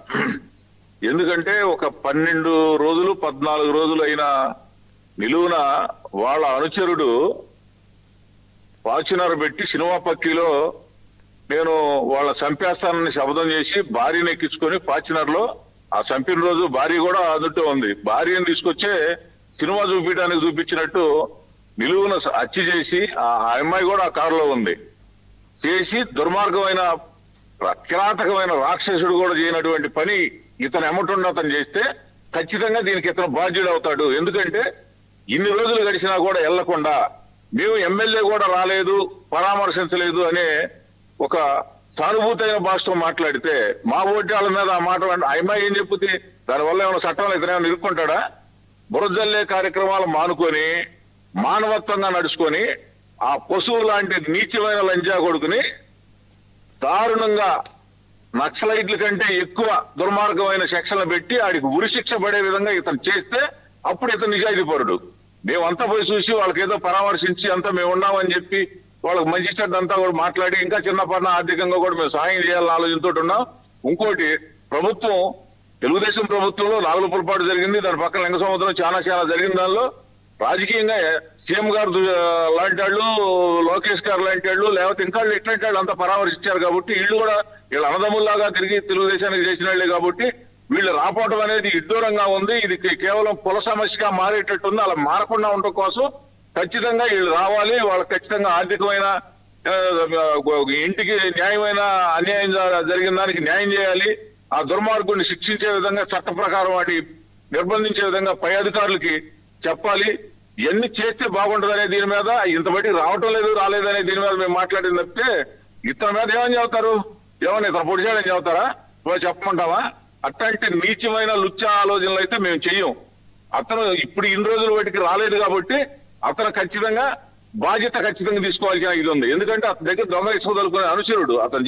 ఎందుకంటే ఒక 12 రోజులు 14 రోజులు అయినా నిలువున వాళ్ళ అనుచరుడు ఫార్చునర్ పెట్టి సినిమా పక్కీలో నేను వాళ్ళ చంపేస్తానని శబ్దం చేసి భార్యను ఎక్కించుకొని ఫార్చునర్ లో ఆ చంపిన రోజు భార్య కూడా అందులో ఉంది. భార్యను తీసుకొచ్చే సినిమా చూపించినట్టు నిలువున హత్య చేసి ఆ అమ్మాయి కూడా ఆ కారులో ఉంది చేసి దుర్మార్గమైన కిరాతకమైన రాక్షసుడు కూడా చేయనటువంటి పని ఇతను ఎమ్మటుండి అతను చేస్తే ఖచ్చితంగా దీనికి ఇతను బాధ్యుడు అవుతాడు. ఎందుకంటే ఇన్ని రోజులు గడిచినా కూడా వెళ్లకుండా మేము ఎమ్మెల్యే కూడా రాలేదు, పరామర్శించలేదు అనే ఒక సానుభూతైన భాషతో మాట్లాడితే మా ఓట్ల మీద ఆ మాట అమ్మాయి ఏం చెప్పుద్ది? దానివల్ల ఏమైనా చట్టంలో ఇతనేమైనా ఇరుక్కుంటాడా? బురదల్లే కార్యక్రమాలు మానుకొని మానవత్వంగా నడుచుకొని ఆ పశువు లాంటి నీచమైన లంజా కొడుకుని దారుణంగా నక్సలైట్ల కంటే ఎక్కువ దుర్మార్గమైన శిక్షలు పెట్టి ఆడికి ఉరి శిక్ష పడే విధంగా ఇతను చేస్తే అప్పుడు ఇతను నిజాయితీ పరుడు. మేమంతా పోయి చూసి వాళ్ళకి ఏదో పరామర్శించి అంతా మేము ఉన్నామని చెప్పి వాళ్ళకి మంచి చెడ్డ అంతా కూడా మాట్లాడి ఇంకా చిన్నపాటిన ఆర్థికంగా కూడా మేము సాయం చేయాలని ఆలోచనతో ఉన్నాం. ఇంకోటి, ప్రభుత్వం తెలుగుదేశం ప్రభుత్వంలో నాగులపురపాటు జరిగింది, దాని పక్కన లింగ సముద్రం చాలా జరిగిన దానిలో రాజకీయంగా సీఎం గారు లాంటి వాళ్ళు, లోకేష్ గారు లాంటి వాళ్ళు, లేకపోతే ఇంకా ఇట్లాంటి వాళ్ళు అంతా పరామర్శించారు కాబట్టి వీళ్ళు కూడా వీళ్ళ అన్నదమ్ముల్లాగా తిరిగి తెలుగుదేశానికి చేసిన వాళ్ళే కాబట్టి వీళ్ళు రాపోవడం అనేది ఇడ్డూరంగా ఉంది. ఇది కేవలం కుల సమస్యగా మారేటట్టుంది. అలా మారకుండా ఉండటం కోసం ఖచ్చితంగా వీళ్ళు రావాలి. వాళ్ళకి ఖచ్చితంగా ఆర్థికమైన ఇంటికి న్యాయమైన అన్యాయం జరిగిన దానికి న్యాయం చేయాలి. ఆ దుర్మార్గుడిని శిక్షించే విధంగా చట్ట ప్రకారం వాటిని నిర్బంధించే విధంగా పై అధికారులకి చెప్పాలి. ఎన్ని చేస్తే బాగుంటదనే దీని మీద, ఇంత బయటికి రావటం లేదు రాలేదనే దీని మీద మేము మాట్లాడింది తప్పితే ఇతని మీద ఏమని చెబుతారు, ఏమన్నా ఇతను పొడి చేయడం చెబుతారా, చెప్పమంటావా? అట్లాంటి నీచమైన లుచ్చ ఆలోచనలు అయితే మేము చెయ్యం. అతను ఇప్పుడు ఇన్ని రోజులు బయటికి రాలేదు కాబట్టి అతను ఖచ్చితంగా బాధ్యత ఖచ్చితంగా తీసుకోవాల్సిన ఇది ఉంది. ఎందుకంటే అతని దగ్గర దొంగ ఇసుకదలుకునే అనుచరుడు, అతను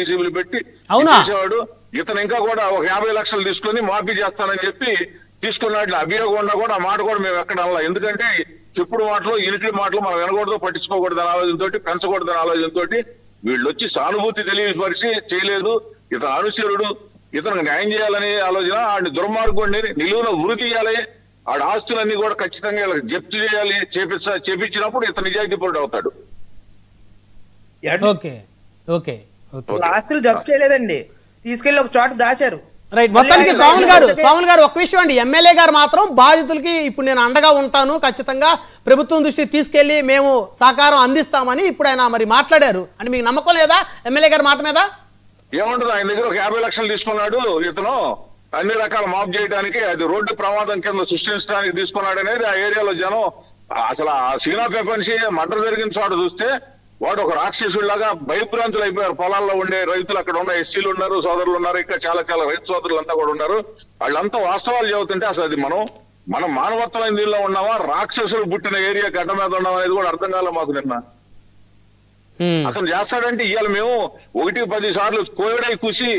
జేబులు పెట్టి చేసేవాడు. ఇతను ఇంకా కూడా ఒక 50 లక్షలు తీసుకొని మాఫీ చేస్తానని చెప్పి తీసుకున్నాడు. అభియోగం ఉన్నా కూడా ఆ మాట కూడా మేము ఎక్కడ అనలా. ఎందుకంటే చెప్పుడు మాటలు, ఇనికిడి మాటలు మనం వినకూడదు, పట్టించుకోకూడదు అనే ఆలోచనతో, పెంచకూడదు అనే ఆలోచనతో వీళ్ళు వచ్చి సానుభూతి తెలియపరిచి చేయలేదు. ఇతను అనుచరుడు, ఇతనికి న్యాయం చేయాలనే ఆలోచన, ఆడిని దుర్మార్గుడిని నిలువున ఉరి తీయాలి, ఆడ ఆస్తులన్నీ కూడా ఖచ్చితంగా జప్తు చేయాలి. చేపించినప్పుడు ఇతను నిజాయితీపరుడు అవుతాడు. ఆస్తులు జప్తు చేయలేదండి, తీసుకెళ్లి ఒక చోట దాచారు. రైట్. మొత్తానికి సాముల్ గారు ఒక విషయం అండి, ఎమ్మెల్యే గారు మాత్రం బాధితులకి ఇప్పుడు నేను అండగా ఉంటాను, ఖచ్చితంగా ప్రభుత్వం దృష్టికి తీసుకెళ్లి మేము సహకారం అందిస్తామని ఇప్పుడు ఆయన మరి మాట్లాడారు. అంటే మీకు నమ్మకం లేదా ఎమ్మెల్యే గారి మాట మీద? ఏముంటది, ఆయన దగ్గర ఒక 50 లక్షలు తీసుకున్నాడు ఇతను అన్ని రకాల మాఫ్ చేయడానికి, అది రోడ్డు ప్రమాదం కింద సృష్టించడానికి తీసుకున్నాడు అనేది ఆ ఏరియాలో జనం అసలు ఆ సీనా పెపన్సి మర్డర్ జరిగిన చోట చూస్తే వాడు ఒక రాక్షసుడిలాగా భయభ్రాంతులు అయిపోయారు. పొలాల్లో ఉండే రైతులు, అక్కడ ఉన్న ఎస్సీలు ఉన్నారు, సోదరులు ఉన్నారు, ఇంకా చాలా రైతు సోదరులు అంతా కూడా ఉన్నారు. వాళ్ళంతా వాస్తవాలు చెబుతుంటే అసలు అది మనం మానవత్వమైన దీనిలో ఉన్నామా, రాక్షసులు పుట్టిన ఏరియా గడ్డ మీద ఉన్నాం అనేది కూడా అర్థం కాలే మాకు నిన్న. అతను చేస్తాడంటే ఇవాళ మేము 1-10 సార్లు కోవిడై కూసి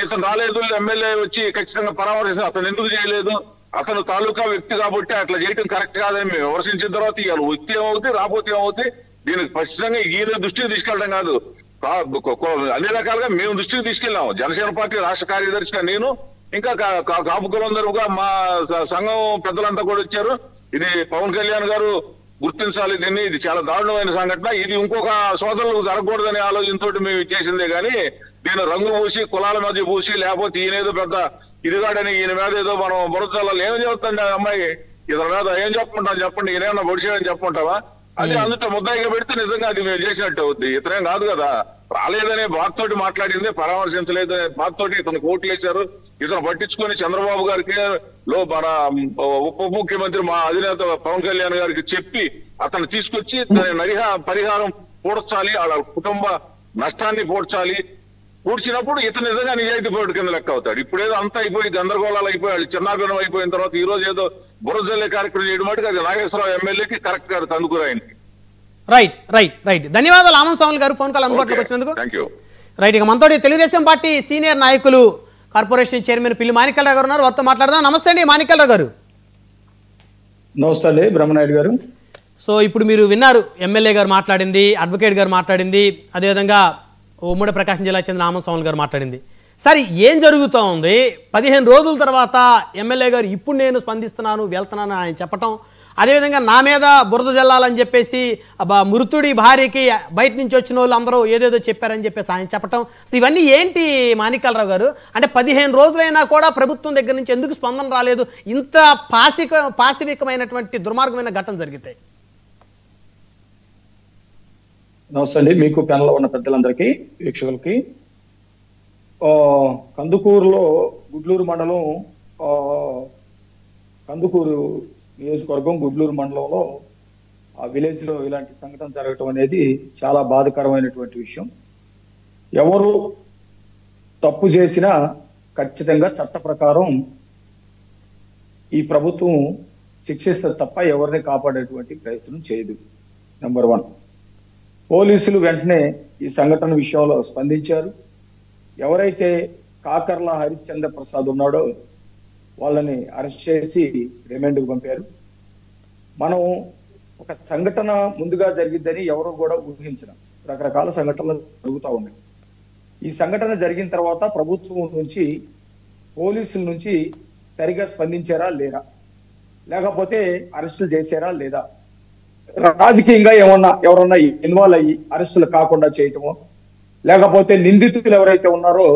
ఇతను రాలేదు, ఎమ్మెల్యే వచ్చి ఖచ్చితంగా పరామర్శించి అతను ఎందుకు చేయలేదు, అతను తాలూకా వ్యక్తి కాబట్టి అట్లా చేయడం కరెక్ట్ కాదని మేము విమర్శించిన తర్వాత ఇవాళ వస్తే ఏమవుతుంది, రాకపోతే ఏమవుతుంది, దీనికి ఖచ్చితంగా ఈయన దృష్టికి తీసుకెళ్ళడం కాదు, అన్ని రకాలుగా మేము దృష్టికి తీసుకెళ్ళాము. జనసేన పార్టీ రాష్ట్ర కార్యదర్శిగా నేను, ఇంకా కాపు కులందరుగా మా సంఘం పెద్దలంతా కూడా వచ్చారు. ఇది పవన్ కళ్యాణ్ గారు గుర్తించాలి దీన్ని, ఇది చాలా దారుణమైన సంఘటన, ఇది ఇంకొక సోదరులకు జరగకూడదనే ఆలోచనతో మేము చేసిందే గానీ దీని రంగు పూసి కులాల మధ్య పూసి లేకపోతే ఈయనేదో పెద్ద ఇదిగాడని ఈయన మీద ఏదో మనం బురదల్లో ఏం చెప్తాండి అమ్మాయి, ఇతని మీద ఏం చెప్పమంటాం చెప్పండి, ఈయనేమన్నా బొడిచేయని చెప్పమంటావా? అది అందులో ముద్దాయిగా పెడితే నిజంగా అది మేము చేసినట్టు అవుద్ది. ఇతనేం కాదు కదా, రాలేదనే బాధతోటి మాట్లాడింది, పరామర్శించలేదనే బాధతోటి ఇతను కోట్లు వేశారు. ఇతను పట్టించుకొని చంద్రబాబు గారికి మన ఉప ముఖ్యమంత్రి మా అధినేత పవన్ కళ్యాణ్ గారికి చెప్పి అతను తీసుకొచ్చి దాని పరిహారం పూడ్చాలి, వాళ్ళ కుటుంబ నష్టాన్ని పూడ్చాలి. పూడ్చినప్పుడు ఇతను నిజంగా నిజాయితీ పరుడు కింద లెక్క అవుతాడు. ఇప్పుడేదో అంతా అయిపోయి గందరగోళాలు అయిపోయి వాళ్ళు చిన్నాభిన్నం అయిపోయిన తర్వాత ఈ రోజు ఏదో బురదల్లే కార్యక్రమం చేయడం మటుకు అది నాగేశ్వరరావు ఎమ్మెల్యేకి కరెక్ట్ కాదు, కందుకూరు ఆయనకి. రైట్. ధన్యవాదాలు ఆమంత్ సాముల్ గారు ఫోన్ కాల్ అందుబాటులోకి వచ్చినందుకు. రైట్. ఇక మనతో తెలుగుదేశం పార్టీ సీనియర్ నాయకులు కార్పొరేషన్ చైర్మన్ పిల్లి మాణిక్యాలరావు గారు ఉన్నారు, వారితో మాట్లాడదాం. నమస్తే అండి మాణిక్యాలరావు గారు. నమస్తే అండి బ్రహ్మనాయుడు గారు. సో ఇప్పుడు మీరు విన్నారు ఎమ్మెల్యే గారు మాట్లాడింది, అడ్వకేట్ గారు మాట్లాడింది, అదేవిధంగా ఉమ్మడి ప్రకాశం జిల్లా చెందిన ఆమంత్ సాముల్ గారు మాట్లాడింది. సరే ఏం జరుగుతూ ఉంది? 15 రోజుల తర్వాత ఎమ్మెల్యే గారు ఇప్పుడు నేను స్పందిస్తున్నాను వెళ్తున్నాను ఆయన చెప్పటం, అదేవిధంగా నా మీద బురద జల్లాలని చెప్పేసి మృతుడి భార్యకి బయట నుంచి వచ్చిన వాళ్ళు అందరూ ఏదేదో చెప్పారని చెప్పేసి ఆయన చెప్పటం, ఇవన్నీ ఏంటి మాణిక్యాలరావు గారు? అంటే 15 రోజులైనా కూడా ప్రభుత్వం దగ్గర నుంచి ఎందుకు స్పందన రాలేదు? ఇంత పాశవికమైనటువంటి దుర్మార్గమైన ఘటన జరిగితే. నమస్తే అండి మీకు, ప్యానెల్లో ఉన్న పెద్దలందరికీ, వీక్షకులకి. కందుకూరులో గుడ్లూరు మండలం, కందుకూరు నియోజకవర్గం గుడ్లూరు మండలంలో ఆ విలేజ్ లో ఇలాంటి సంఘటన జరగటం అనేది చాలా బాధాకరమైనటువంటి విషయం. ఎవరు తప్పు చేసినా ఖచ్చితంగా చట్ట ప్రకారం ఈ ప్రభుత్వం శిక్షిస్తే తప్ప ఎవరిని కాపాడేటువంటి ప్రయత్నం చేయదు. నెంబర్ 1. పోలీసులు వెంటనే ఈ సంఘటన విషయంలో స్పందించారు. ఎవరైతే కాకర్ల హరిశ్చంద్ర ప్రసాద్ ఉన్నాడో వాళ్ళని అరెస్ట్ చేసి రిమాండ్కు పంపారు. మనం ఒక సంఘటన ముందుగా జరిగిద్దని ఎవరు కూడా ఊహించడం. రకరకాల సంఘటనలు జరుగుతూ ఉన్నాయి. ఈ సంఘటన జరిగిన తర్వాత ప్రభుత్వం నుంచి, పోలీసుల నుంచి సరిగా స్పందించారా లేరా, లేకపోతే అరెస్టులు చేశారా లేదా, రాజకీయంగా ఎవరన్నా ఇన్వాల్వ్ అయ్యి అరెస్టులు కాకుండా చేయటమో, లేకపోతే నిందితులు ఎవరైతే ఉన్నారో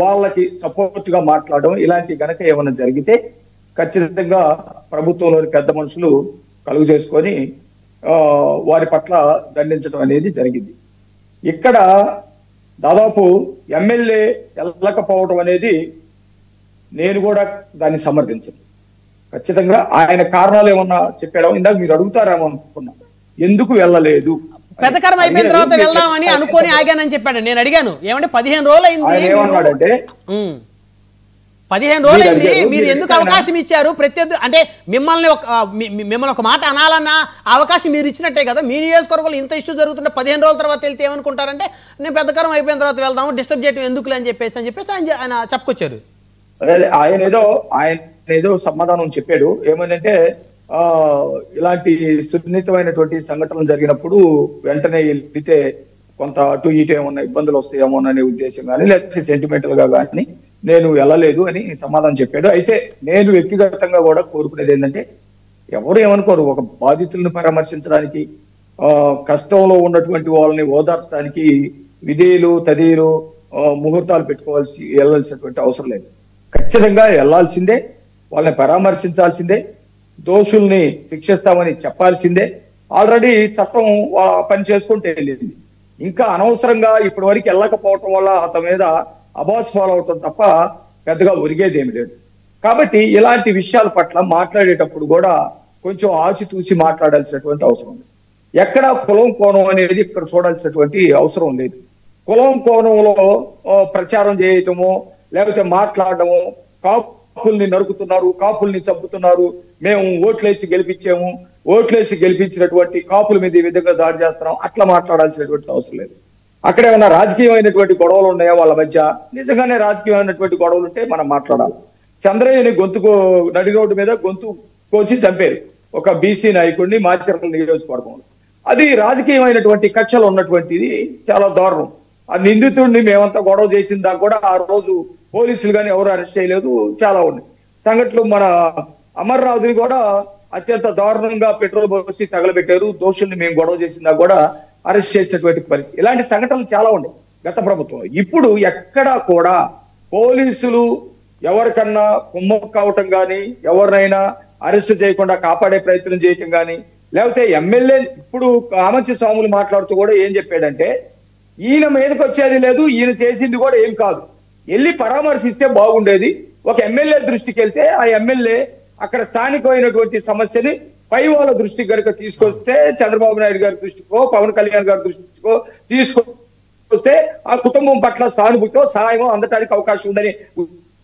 వాళ్ళకి సపోర్ట్ గా మాట్లాడడం, ఇలాంటి గనక ఏమన్నా జరిగితే ఖచ్చితంగా ప్రభుత్వంలోని పెద్ద మనుషులు కలుగు చేసుకొని వారి పట్ల దండించడం అనేది జరిగింది. ఇక్కడ దాదాపు ఎమ్మెల్యే వెళ్ళకపోవడం అనేది నేను కూడా దాన్ని సమర్థించను. ఖచ్చితంగా ఆయన కారణాలు ఏమన్నా చెప్పాడో ఇందాక మీరు అడుగుతారేమో అనుకున్నా, ఎందుకు వెళ్ళలేదు, పెద్దకరం అయిపోయిన తర్వాత వెళ్దామని అనుకొని ఆగానని చెప్పాడు. నేను అడిగాను, ఏమంటే 15 రోజులు అయింది, ఏమన్నాడంటే 15 రోజులు అయింది, మీరు ఎందుకు అవకాశం ఇచ్చారు? ప్రత్యర్థి అంటే మిమ్మల్ని ఒక మాట అనాలన్న అవకాశం మీరు ఇచ్చినట్టే కదా. మీ నియోజకవర్గంలో ఇంత ఇష్యూ జరుగుతుంటే 15 రోజుల తర్వాత వెళ్తే ఏమనుకుంటారంటే, నేను పెద్దకరం అయిపోయిన తర్వాత వెళ్దాము, డిస్టర్బ్ చేయడం ఎందుకులే అని చెప్పేసి ఆయన చెప్పుకొచ్చారు. ఆయన ఏదో సమాధానం చెప్పాడు. ఏమనంటే ఇలాంటి సున్నితమైనటువంటి సంఘటనలు జరిగినప్పుడు వెంటనే వెళ్తే కొంత అటు ఇటు ఏమన్నా ఇబ్బందులు వస్తాయేమోననే ఉద్దేశం కానీ, లేకపోతే సెంటిమెంటల్ గా కానీ నేను వెళ్ళలేదు అని సమాధానం చెప్పాడు. అయితే నేను వ్యక్తిగతంగా కూడా కోరుకునేది ఏంటంటే, ఎవరు ఏమనుకోరు, ఒక బాధితులను పరామర్శించడానికి, కష్టంలో ఉన్నటువంటి వాళ్ళని ఓదార్చడానికి విధేయులు తదీయులు ముహూర్తాలు వెళ్ళాల్సినటువంటి అవసరం లేదు. ఖచ్చితంగా వెళ్లాల్సిందే, వాళ్ళని పరామర్శించాల్సిందే, దోషుల్ని శిక్షిస్తామని చెప్పాల్సిందే. ఆల్రెడీ చట్టం పని చేసుకుంటే వెళ్ళింది. ఇంకా అనవసరంగా ఇప్పటి వరకు వెళ్ళకపోవటం వల్ల అతని మీద అబాస్ ఫాలో అవటం తప్ప పెద్దగా ఒరిగేది ఏమి లేదు. కాబట్టి ఇలాంటి విషయాల పట్ల మాట్లాడేటప్పుడు కూడా కొంచెం ఆచితూసి మాట్లాడాల్సినటువంటి అవసరం ఉంది. ఎక్కడ కులం కోణం అనేది ఇక్కడ చూడాల్సినటువంటి అవసరం లేదు. కులం కోణంలో ప్రచారం చేయటము, లేకపోతే మాట్లాడటము, కాపుల్ని నరుకుతున్నారు, కాపుల్ని చంపుతున్నారు, మేము ఓట్లేసి గెలిపించాము, ఓట్లేసి గెలిపించినటువంటి కాపుల మీద ఈ విధంగా దాడి చేస్తున్నాం, అట్లా మాట్లాడాల్సినటువంటి అవసరం లేదు. అక్కడ ఏమైనా రాజకీయమైనటువంటి గొడవలు ఉన్నాయా వాళ్ళ మధ్య, నిజంగానే రాజకీయమైనటువంటి గొడవలు ఉంటే మనం మాట్లాడాలి. చంద్రయ్యని నడి రోడ్డు మీద గొంతు కోసి చంపారు ఒక బీసీ నాయకుడిని మాచర్ల నియోజకవర్గంలో. అది రాజకీయమైనటువంటి కక్షలు ఉన్నటువంటిది, చాలా దారుణం. ఆ నిందితుడిని మేమంతా గొడవ చేసిన దాకా కూడా ఆ రోజు పోలీసులు కానీ ఎవరు అరెస్ట్ చేయలేదు. చాలా ఉన్నాయి సంఘటనలు. మన అమర్నాథ్ని కూడా అత్యంత దారుణంగా పెట్రోల్ పోసి తగలబెట్టారు. దోషుల్ని మేము గొడవ చేసిందా కూడా అరెస్ట్ చేసినటువంటి పరిస్థితి. ఇలాంటి సంఘటనలు చాలా ఉన్నాయి గత ప్రభుత్వం. ఇప్పుడు ఎక్కడా కూడా పోలీసులు ఎవరికన్నా కుమ్మక్కు కావటం కానీ, ఎవరినైనా అరెస్ట్ చేయకుండా కాపాడే ప్రయత్నం చేయటం కానీ, లేకపోతే ఎమ్మెల్యే ఇప్పుడు కామంచి స్వాములు మాట్లాడుతూ కూడా ఏం చెప్పాడంటే, ఈయన మీదకి వచ్చేది లేదు, ఈయన చేసింది కూడా ఏం కాదు, వెళ్ళి పరామర్శిస్తే బాగుండేది. ఒక ఎమ్మెల్యే దృష్టికి వెళ్తే ఆ ఎమ్మెల్యే అక్కడ స్థానికమైనటువంటి సమస్యని పై వాళ్ళ దృష్టికి కనుక తీసుకొస్తే, చంద్రబాబు నాయుడు గారి దృష్టికో పవన్ కళ్యాణ్ గారి దృష్టికో తీసుకొస్తే ఆ కుటుంబం పట్ల సానుభూతితో సహాయం అందటానికి అవకాశం ఉందని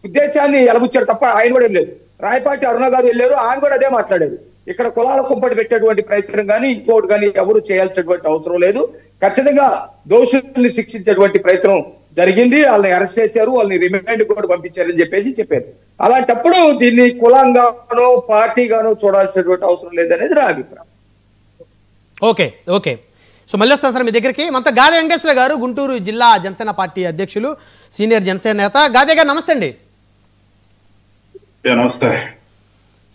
ఉద్దేశాన్ని ఎలబుచ్చాడు తప్ప ఆయన కూడా ఏం లేదు. రాయపాటి అరుణ గారు వెళ్ళారు, ఆయన కూడా అదే మాట్లాడారు. ఇక్కడ కులాల కుంపటి పెట్టేటువంటి ప్రయత్నం కానీ ఇంకోటి కానీ ఎవరు చేయాల్సినటువంటి అవసరం లేదు. ఖచ్చితంగా దోషుల్ని శిక్షించేటువంటి ప్రయత్నం జరిగింది. వాళ్ళని అరెస్ట్ చేశారు, వాళ్ళని రిమాండ్ కూడా పంపించారని చెప్పారు. అలాంటప్పుడు దీన్ని కులంగానో పార్టీగానో చూడాల్సినటువంటి అవసరం లేదనేది నా అభిప్రాయం. ఓకే. సో మళ్ళీ వస్తాను సార్ మీ దగ్గరికి. మనతో గాదే వెంకటేశ్వర గారు, గుంటూరు జిల్లా జనసేన పార్టీ అధ్యక్షులు, సీనియర్ జనసేన నేత. గాదే గారు నమస్తే అండి. నమస్తే.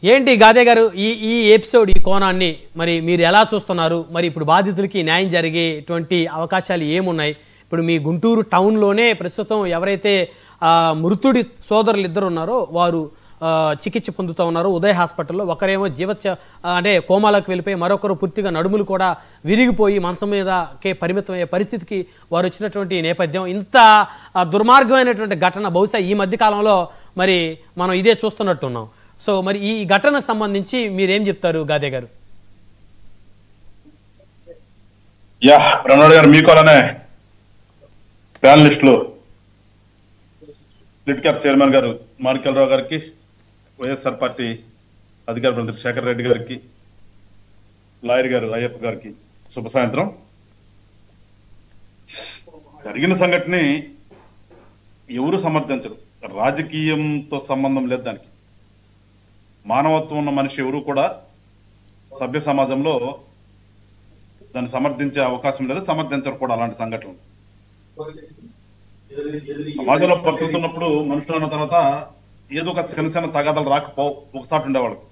ఏంటి గాదే గారు ఈ ఎపిసోడ్, ఈ కోణాన్ని మరి మీరు ఎలా చూస్తున్నారు? మరి ఇప్పుడు బాధితులకి న్యాయం జరిగేటువంటి అవకాశాలు ఏమున్నాయి? ఇప్పుడు మీ గుంటూరు టౌన్లోనే ప్రస్తుతం ఎవరైతే మృతుడి సోదరులు ఇద్దరు ఉన్నారో వారు చికిత్స పొందుతూ ఉన్నారు ఉదయ్ హాస్పిటల్లో. ఒకరేమో అంటే కోమాలకు వెళ్ళిపోయి, మరొకరు పూర్తిగా నడుములు కూడా విరిగిపోయి మంచం మీదకే పరిమితమయ్యే పరిస్థితికి వారు వచ్చినటువంటి నేపథ్యం. ఇంత దుర్మార్గమైనటువంటి ఘటన బహుశా ఈ మధ్య కాలంలో మరి మనం ఇదే చూస్తున్నట్టున్నాం. సో మరి ఈ ఘటనకు సంబంధించి మీరేం చెప్తారు గాదే గారు? బ్రహ్మనాయుడు గారు, మీకు అలానే ప్యానలిస్టులు, లిడ్ క్యాప్ చైర్మన్ గారు మాణిక్యాలరావు గారికి, వైఎస్ఆర్ పార్టీ అధికార ప్రతినిధి శేఖర్ రెడ్డి గారికి, లాయర్ గారు అయ్యప్ప గారికి శుభ సాయంత్రం. జరిగిన సంఘటనని ఎవరు సమర్థించరు. రాజకీయంతో సంబంధం లేదు దానికి. మానవత్వం ఉన్న మనిషి ఎవరు కూడా సభ్య సమాజంలో దాన్ని సమర్థించే అవకాశం లేదు, సమర్థించరు కూడా అలాంటి సంఘటనలు. సమాజంలో బ్రతుకుతున్నప్పుడు మనుషులు అన్న తర్వాత ఏదో ఒక చిన్న చిన్న తగాదాలు రాకపో ఒకసారి ఉండేవాళ్ళకి.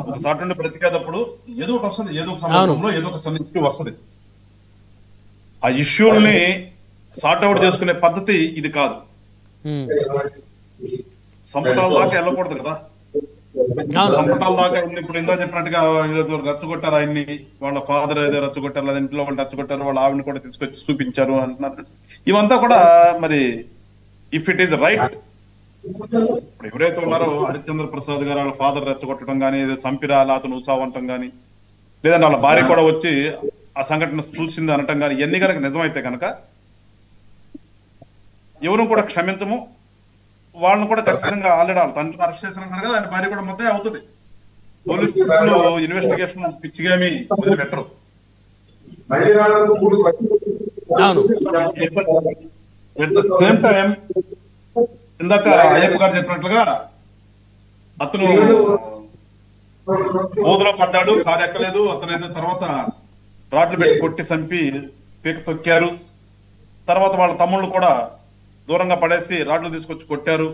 ఒకసారి ఉండి బ్రతికేటప్పుడు ఏదో ఒకటి వస్తుంది, ఏదో ఒక సందర్భంలో ఏదో ఒక ఇష్యూ వస్తుంది. ఆ ఇష్యూల్ని సార్ట్ అవుట్ చేసుకునే పద్ధతి ఇది కాదు. సంపుటాల దాకా వెళ్ళకూడదు కదా. సంపుటాల దాకా ఇప్పుడు ఇందా చెప్పినట్టుగా రచ్చగొట్టారు ఆయన్ని, వాళ్ళ ఫాదర్ ఏదో రచ్చగొట్టారు, లేదా ఇంట్లో వాళ్ళు రచ్చగొట్టారు, వాళ్ళ ఆవిడని కూడా తీసుకొచ్చి చూపించారు అంటున్నారు. ఇవంతా కూడా మరి ఇఫ్ ఇట్ ఈస్ రైట్, ఇప్పుడు ఎవరైతే ఉన్నారో హరిశ్చంద్ర ప్రసాద్ గారు వాళ్ళ ఫాదర్ రెచ్చగొట్టడం కానీ, చంపిరా అతను ఉత్సాహంటం కానీ, లేదంటే వాళ్ళ భార్య కూడా వచ్చి ఆ సంఘటన చూసింది అనటం కానీ, ఇవన్నీ కనుక నిజమైతే కనుక ఎవరు కూడా క్షమించము. వాళ్ళని కూడా ఖచ్చితంగా ఆల్రెడీ వాళ్ళ తండ్రిని అరెస్ట్ చేసిన కనుక ఆయన భార్య కూడా మొత్తం అవుతుంది. పోలీసులు ఇన్వెస్టిగేషన్ పిచ్చిగామి వదిలిపెట్టరు. ఎట్ ద సేమ్ టైం ఇందాక అయ్యప్ప గారు చెప్పినట్లుగా అతను బోధలో పడ్డాడు, కారు ఎక్కలేదు, అతనైతే తర్వాత రాడ్లు పెట్టి కొట్టి చంపి పీక తొక్కారు. తర్వాత వాళ్ళ తమ్ముళ్ళు కూడా దూరంగా పడేసి రాడ్లు తీసుకొచ్చి కొట్టారు,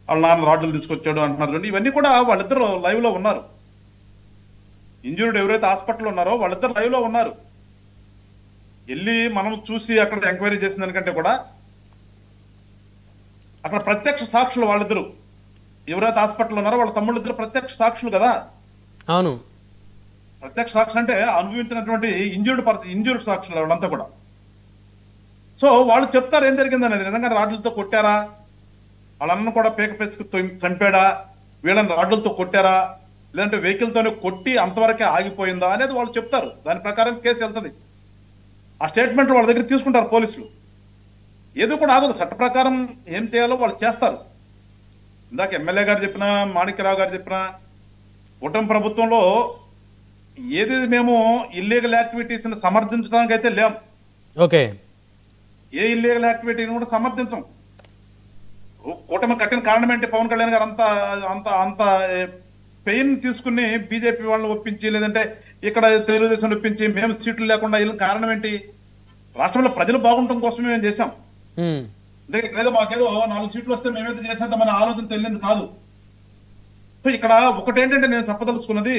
వాళ్ళ నాన్న రాడ్లు తీసుకొచ్చాడు అంటున్నారు. ఇవన్నీ కూడా వాళ్ళిద్దరు లైవ్ లో ఉన్నారు. ఇంజూర్డ్ ఎవరైతే హాస్పిటల్లో ఉన్నారో వాళ్ళిద్దరు లైవ్ లో ఉన్నారు. వెళ్ళి మనం చూసి అక్కడ ఎంక్వైరీ చేసిన దానికంటే కూడా అక్కడ ప్రత్యక్ష సాక్షులు వాళ్ళిద్దరు, ఎవరైతే హాస్పిటల్ ఉన్నారో వాళ్ళ తమ్ముళ్ళు ఇద్దరు ప్రత్యక్ష సాక్షులు కదా. అవును, ప్రత్యక్ష సాక్షులు అంటే అనుభవించినటువంటి ఇంజూర్డ్ సాక్షులు వాళ్ళంతా కూడా. సో వాళ్ళు చెప్తారు ఏం జరిగింది అనేది. నిజంగా రాడ్లతో కొట్టారా, వాళ్ళన్న కూడా పేక పెంచుకు చంపాడా, వీళ్ళని రాడ్లతో కొట్టారా, లేదంటే వెహికల్ తోనే కొట్టి అంతవరకే ఆగిపోయిందా అనేది వాళ్ళు చెప్తారు. దాని ప్రకారం కేసు వెళ్తుంది. ఆ స్టేట్మెంట్ వాళ్ళ దగ్గర తీసుకుంటారు పోలీసులు. ఏదో కూడా ఆగదు, చట్ట ప్రకారం ఏం చేయాలో వాళ్ళు చేస్తారు. ఇందాక ఎమ్మెల్యే గారు చెప్పినా, మాణిక్యరావు గారు చెప్పినా, కూటమి ప్రభుత్వంలో ఏది మేము ఇల్లీగల్ యాక్టివిటీస్ ని సమర్థించడానికి అయితే లేం. ఓకే, ఏ ఇల్లీగల్ యాక్టివిటీని కూడా సమర్థించం. కూటమి కట్టిన కారణం ఏంటి? పవన్ కళ్యాణ్ గారు అంత అంత అంత పెయిన్ తీసుకుని బీజేపీ వాళ్ళని ఒప్పించి, లేదంటే ఇక్కడ తెలుగుదేశం ఒప్పించి మేము సీట్లు లేకుండా వెళ్ళిన కారణం ఏంటి? రాష్ట్రంలో ప్రజలు బాగుండటం కోసమే మేము చేశాం. ఇక్కడేదో మాకేదో 4 సీట్లు వస్తే మేమైతే చేసేద్దామనే ఆలోచన తెలియదు కాదు. సో ఇక్కడ ఒకటేంటంటే నేను చెప్పదలుచుకున్నది,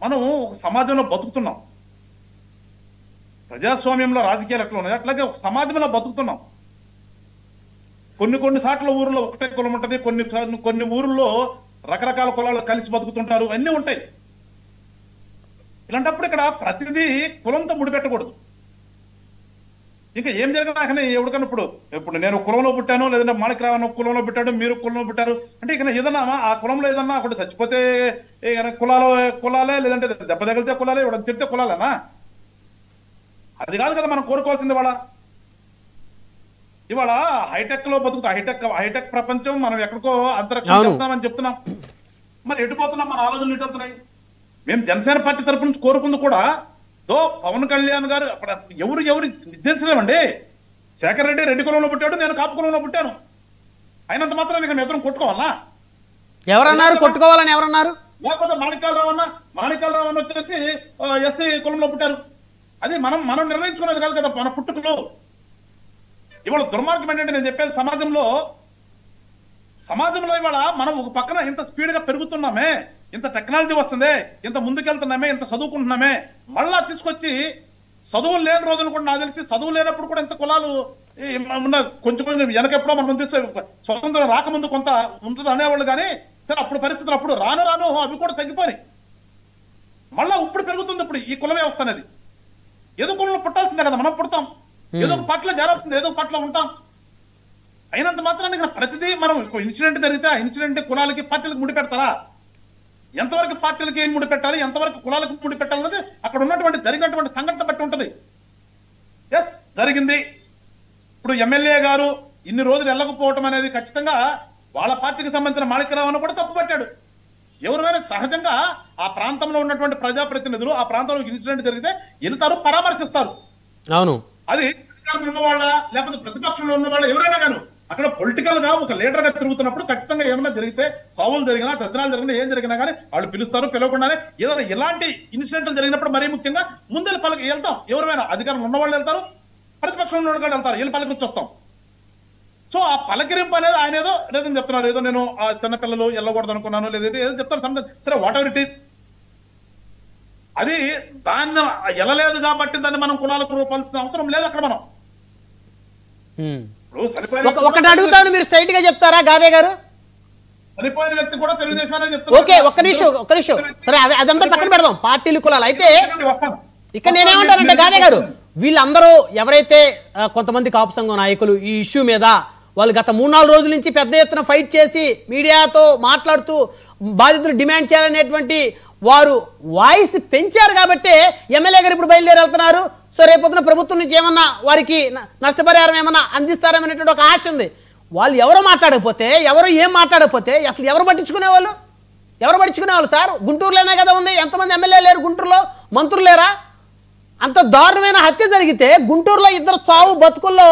మనం ఒక సమాజంలో బతుకుతున్నాం. ప్రజాస్వామ్యంలో రాజకీయాలు ఎట్లా ఉన్నాయి అట్లాగే ఒక సమాజంలో బతుకుతున్నాం. కొన్ని సార్లు ఊర్లో ఒకటే కులం ఉంటది, కొన్ని ఊర్లో రకరకాల కులాలు కలిసి బతుకుతుంటారు, అన్నీ ఉంటాయి. ఇలాంటప్పుడు ఇక్కడ ప్రతిదీ కులంతో ముడిపెట్టకూడదు. ఇంకా ఏం జరిగినా ఎవరికన్నా ఇప్పుడు నేను కులంలో పుట్టాను, లేదంటే మాణిక్యరావు కులంలో పుట్టాడు, మీరు కులంలో పుట్టారు అంటే ఇక ఏదన్నా ఆ కులంలో ఏదన్నా ఒకటి చచ్చిపోతే కులాలే, లేదంటే దెబ్బ తగిలితే కులాలే, ఇవ్వడం తిడితే కులాలేనా? అది కాదు కదా మనం కోరుకోవాల్సింది. ఇవాళ హైటెక్ లో బతుకుతా, హైటెక్ ప్రపంచం, మనం ఎక్కడికో అంతరిక్షం చెప్తున్నామని చెప్తున్నాం. మరి ఎటుపోతున్నాం? మన ఆలోచనలు ఎటు వెళ్తున్నాయి? మేము జనసేన పార్టీ తరపు నుంచి కోరుకుంది కూడా పవన్ కళ్యాణ్ గారు అక్కడ ఎవరు నిర్దేశించలేమండి. శేఖర్ రెడ్డి రెడ్డి కులంలో పుట్టాడు, నేను కాపు కులంలో పుట్టాను. అయినంత మాత్రం మేము ఎదురు కొట్టుకోవాలా? ఎవరన్నారు కొట్టుకోవాలని? ఎవరన్నారు? లేకపోతే మాణిక్యాలరావు అన్న వచ్చేసి ఎస్సీ కులంలో పుట్టారు. అది మనం నిర్ణయించుకునేది కాదు కదా మన పుట్టుకలో. ఇవాళ దుర్మార్గం ఏంటంటే నేను చెప్పేది, సమాజంలో ఇవాళ మనం ఒక పక్కన ఇంత స్పీడ్ గా పెరుగుతున్నామే, ఇంత టెక్నాలజీ వస్తుంది, ఇంత ముందుకెళ్తున్నామే, ఇంత చదువుకుంటున్నామే, మళ్ళా తీసుకొచ్చి చదువులు లేని రోజులు కూడా నాకు తెలిసి చదువు లేనప్పుడు కూడా ఇంత కులాలు కొంచెం వెనకెప్పుడో మనం స్వతంత్రం రాకముందు కొంత ఉంటుంది అనేవాళ్ళు. కానీ సరే అప్పుడు పరిస్థితులు అప్పుడు రాను అవి కూడా తగ్గిపోయి మళ్ళా ఇప్పుడు పెరుగుతుంది. ఇప్పుడు ఈ కుల వ్యవస్థ అనేది ఏదో కులంలో పుట్టాల్సిందే కదా, మనం పుడతాం, ఏదో ఒక పట్ల చేరాల్సిందే, ఏదో ఒక పట్ల ఉంటాం. అయినంత మాత్రానికి ప్రతిదీ మనం ఇన్సిడెంట్ జరిగితే ఆ ఇన్సిడెంట్ కులాలకి పార్టీలకు ముడి పెడతారా? ఎంతవరకు పార్టీలకి ముడి పెట్టాలి, ఎంతవరకు కులాలకు ముడి పెట్టాలన్నది అక్కడ ఉన్నటువంటి జరిగినటువంటి సంఘటన బట్టి ఉంటుంది. ఎస్ జరిగింది. ఇప్పుడు ఎమ్మెల్యే గారు ఇన్ని రోజులు వెళ్ళకపోవటం అనేది ఖచ్చితంగా వాళ్ళ పార్టీకి సంబంధించిన మాణిక్యరావు కూడా తప్పు పట్టాడు. ఎవరైనా సహజంగా ఆ ప్రాంతంలో ఉన్నటువంటి ప్రజాప్రతినిధులు ఆ ప్రాంతంలో ఇన్సిడెంట్ జరిగితే వెళ్తారు, పరామర్శిస్తారు. అవును, అది అధికారంలో ఉన్నవాళ్ళ లేకపోతే ప్రతిపక్షంలో ఉన్న వాళ్ళు ఎవరైనా కానీ అక్కడ పొలిటికల్ గా ఒక లీడర్ గా తిరుగుతున్నప్పుడు ఖచ్చితంగా ఏమైనా జరిగితే సావులు జరిగినా తద్దినాలు జరిగినా ఏం జరిగినా కానీ వాళ్ళు పిలుస్తారు, పిలవకుండానే ఏదైనా ఇలాంటి ఇన్సిడెంట్లు జరిగినప్పుడు మరీ ముఖ్యంగా ముందే వెళ్తాం. ఎవరైనా అధికారంలో ఉన్నవాళ్ళు వెళ్తారు, ప్రతిపక్షంలో ఉన్న వాళ్ళు వెళ్తారు, వీళ్ళు పలకరించి వస్తాం. సో ఆ పలకరింపు అనేది ఆయన ఏదో రీజన్ చెప్తున్నారు, ఏదో నేను ఆ చిన్నపిల్లలు వెళ్ళకూడదు అనుకున్నాను లేదంటే ఏదో చెప్తారు సంథింగ్. సరే వాట్ ఎవర్ ఇట్ ఈస్, అది దాన్ని వెళ్ళలేదు కాబట్టి దాన్ని మనం కులాలకు రూపాల్సిన అవసరం లేదు. అక్కడ మనం ఒకటి అడుగుతాను, మీరు స్ట్రైట్ గా చెప్తారా గాదే గారు? చనిపోయిన వ్యక్తి కూడా తెలుగుదేశం చెప్తారు. ఓకే, ఒక్క నిమిషం. సరే అదంతా పక్కన పెడదాం, పార్టీలు కులాలు. అయితే ఇక్కడ నేనేమంటానంటే గాదే గారు, వీళ్ళందరూ ఎవరైతే కొంతమంది కాపు సంఘం నాయకులు ఈ ఇష్యూ మీద వాళ్ళు గత 3-4 రోజుల నుంచి పెద్ద ఎత్తున ఫైట్ చేసి మీడియాతో మాట్లాడుతూ బాధితులు డిమాండ్ చేయాలనేటువంటి వారు వాయిస్ పెంచారు కాబట్టి ఎమ్మెల్యే గారు ఇప్పుడు బయలుదేరి వెళ్తున్నారు. సో రేపొద్దున ప్రభుత్వం నుంచి ఏమన్నా వారికి నష్టపరిహారం ఏమన్నా అందిస్తారనేటువంటి ఒక ఆశ ఉంది. వాళ్ళు ఎవరో మాట్లాడకపోతే, ఎవరో ఏం మాట్లాడకపోతే అసలు ఎవరు పట్టించుకునేవాళ్ళు సార్? గుంటూరులోనే కదా ఉంది, ఎంతమంది ఎమ్మెల్యే లేరు గుంటూరులో, మంత్రులు లేరా? అంత దారుణమైన హత్య జరిగితే గుంటూరులో 2 చావు బతుకుల్లో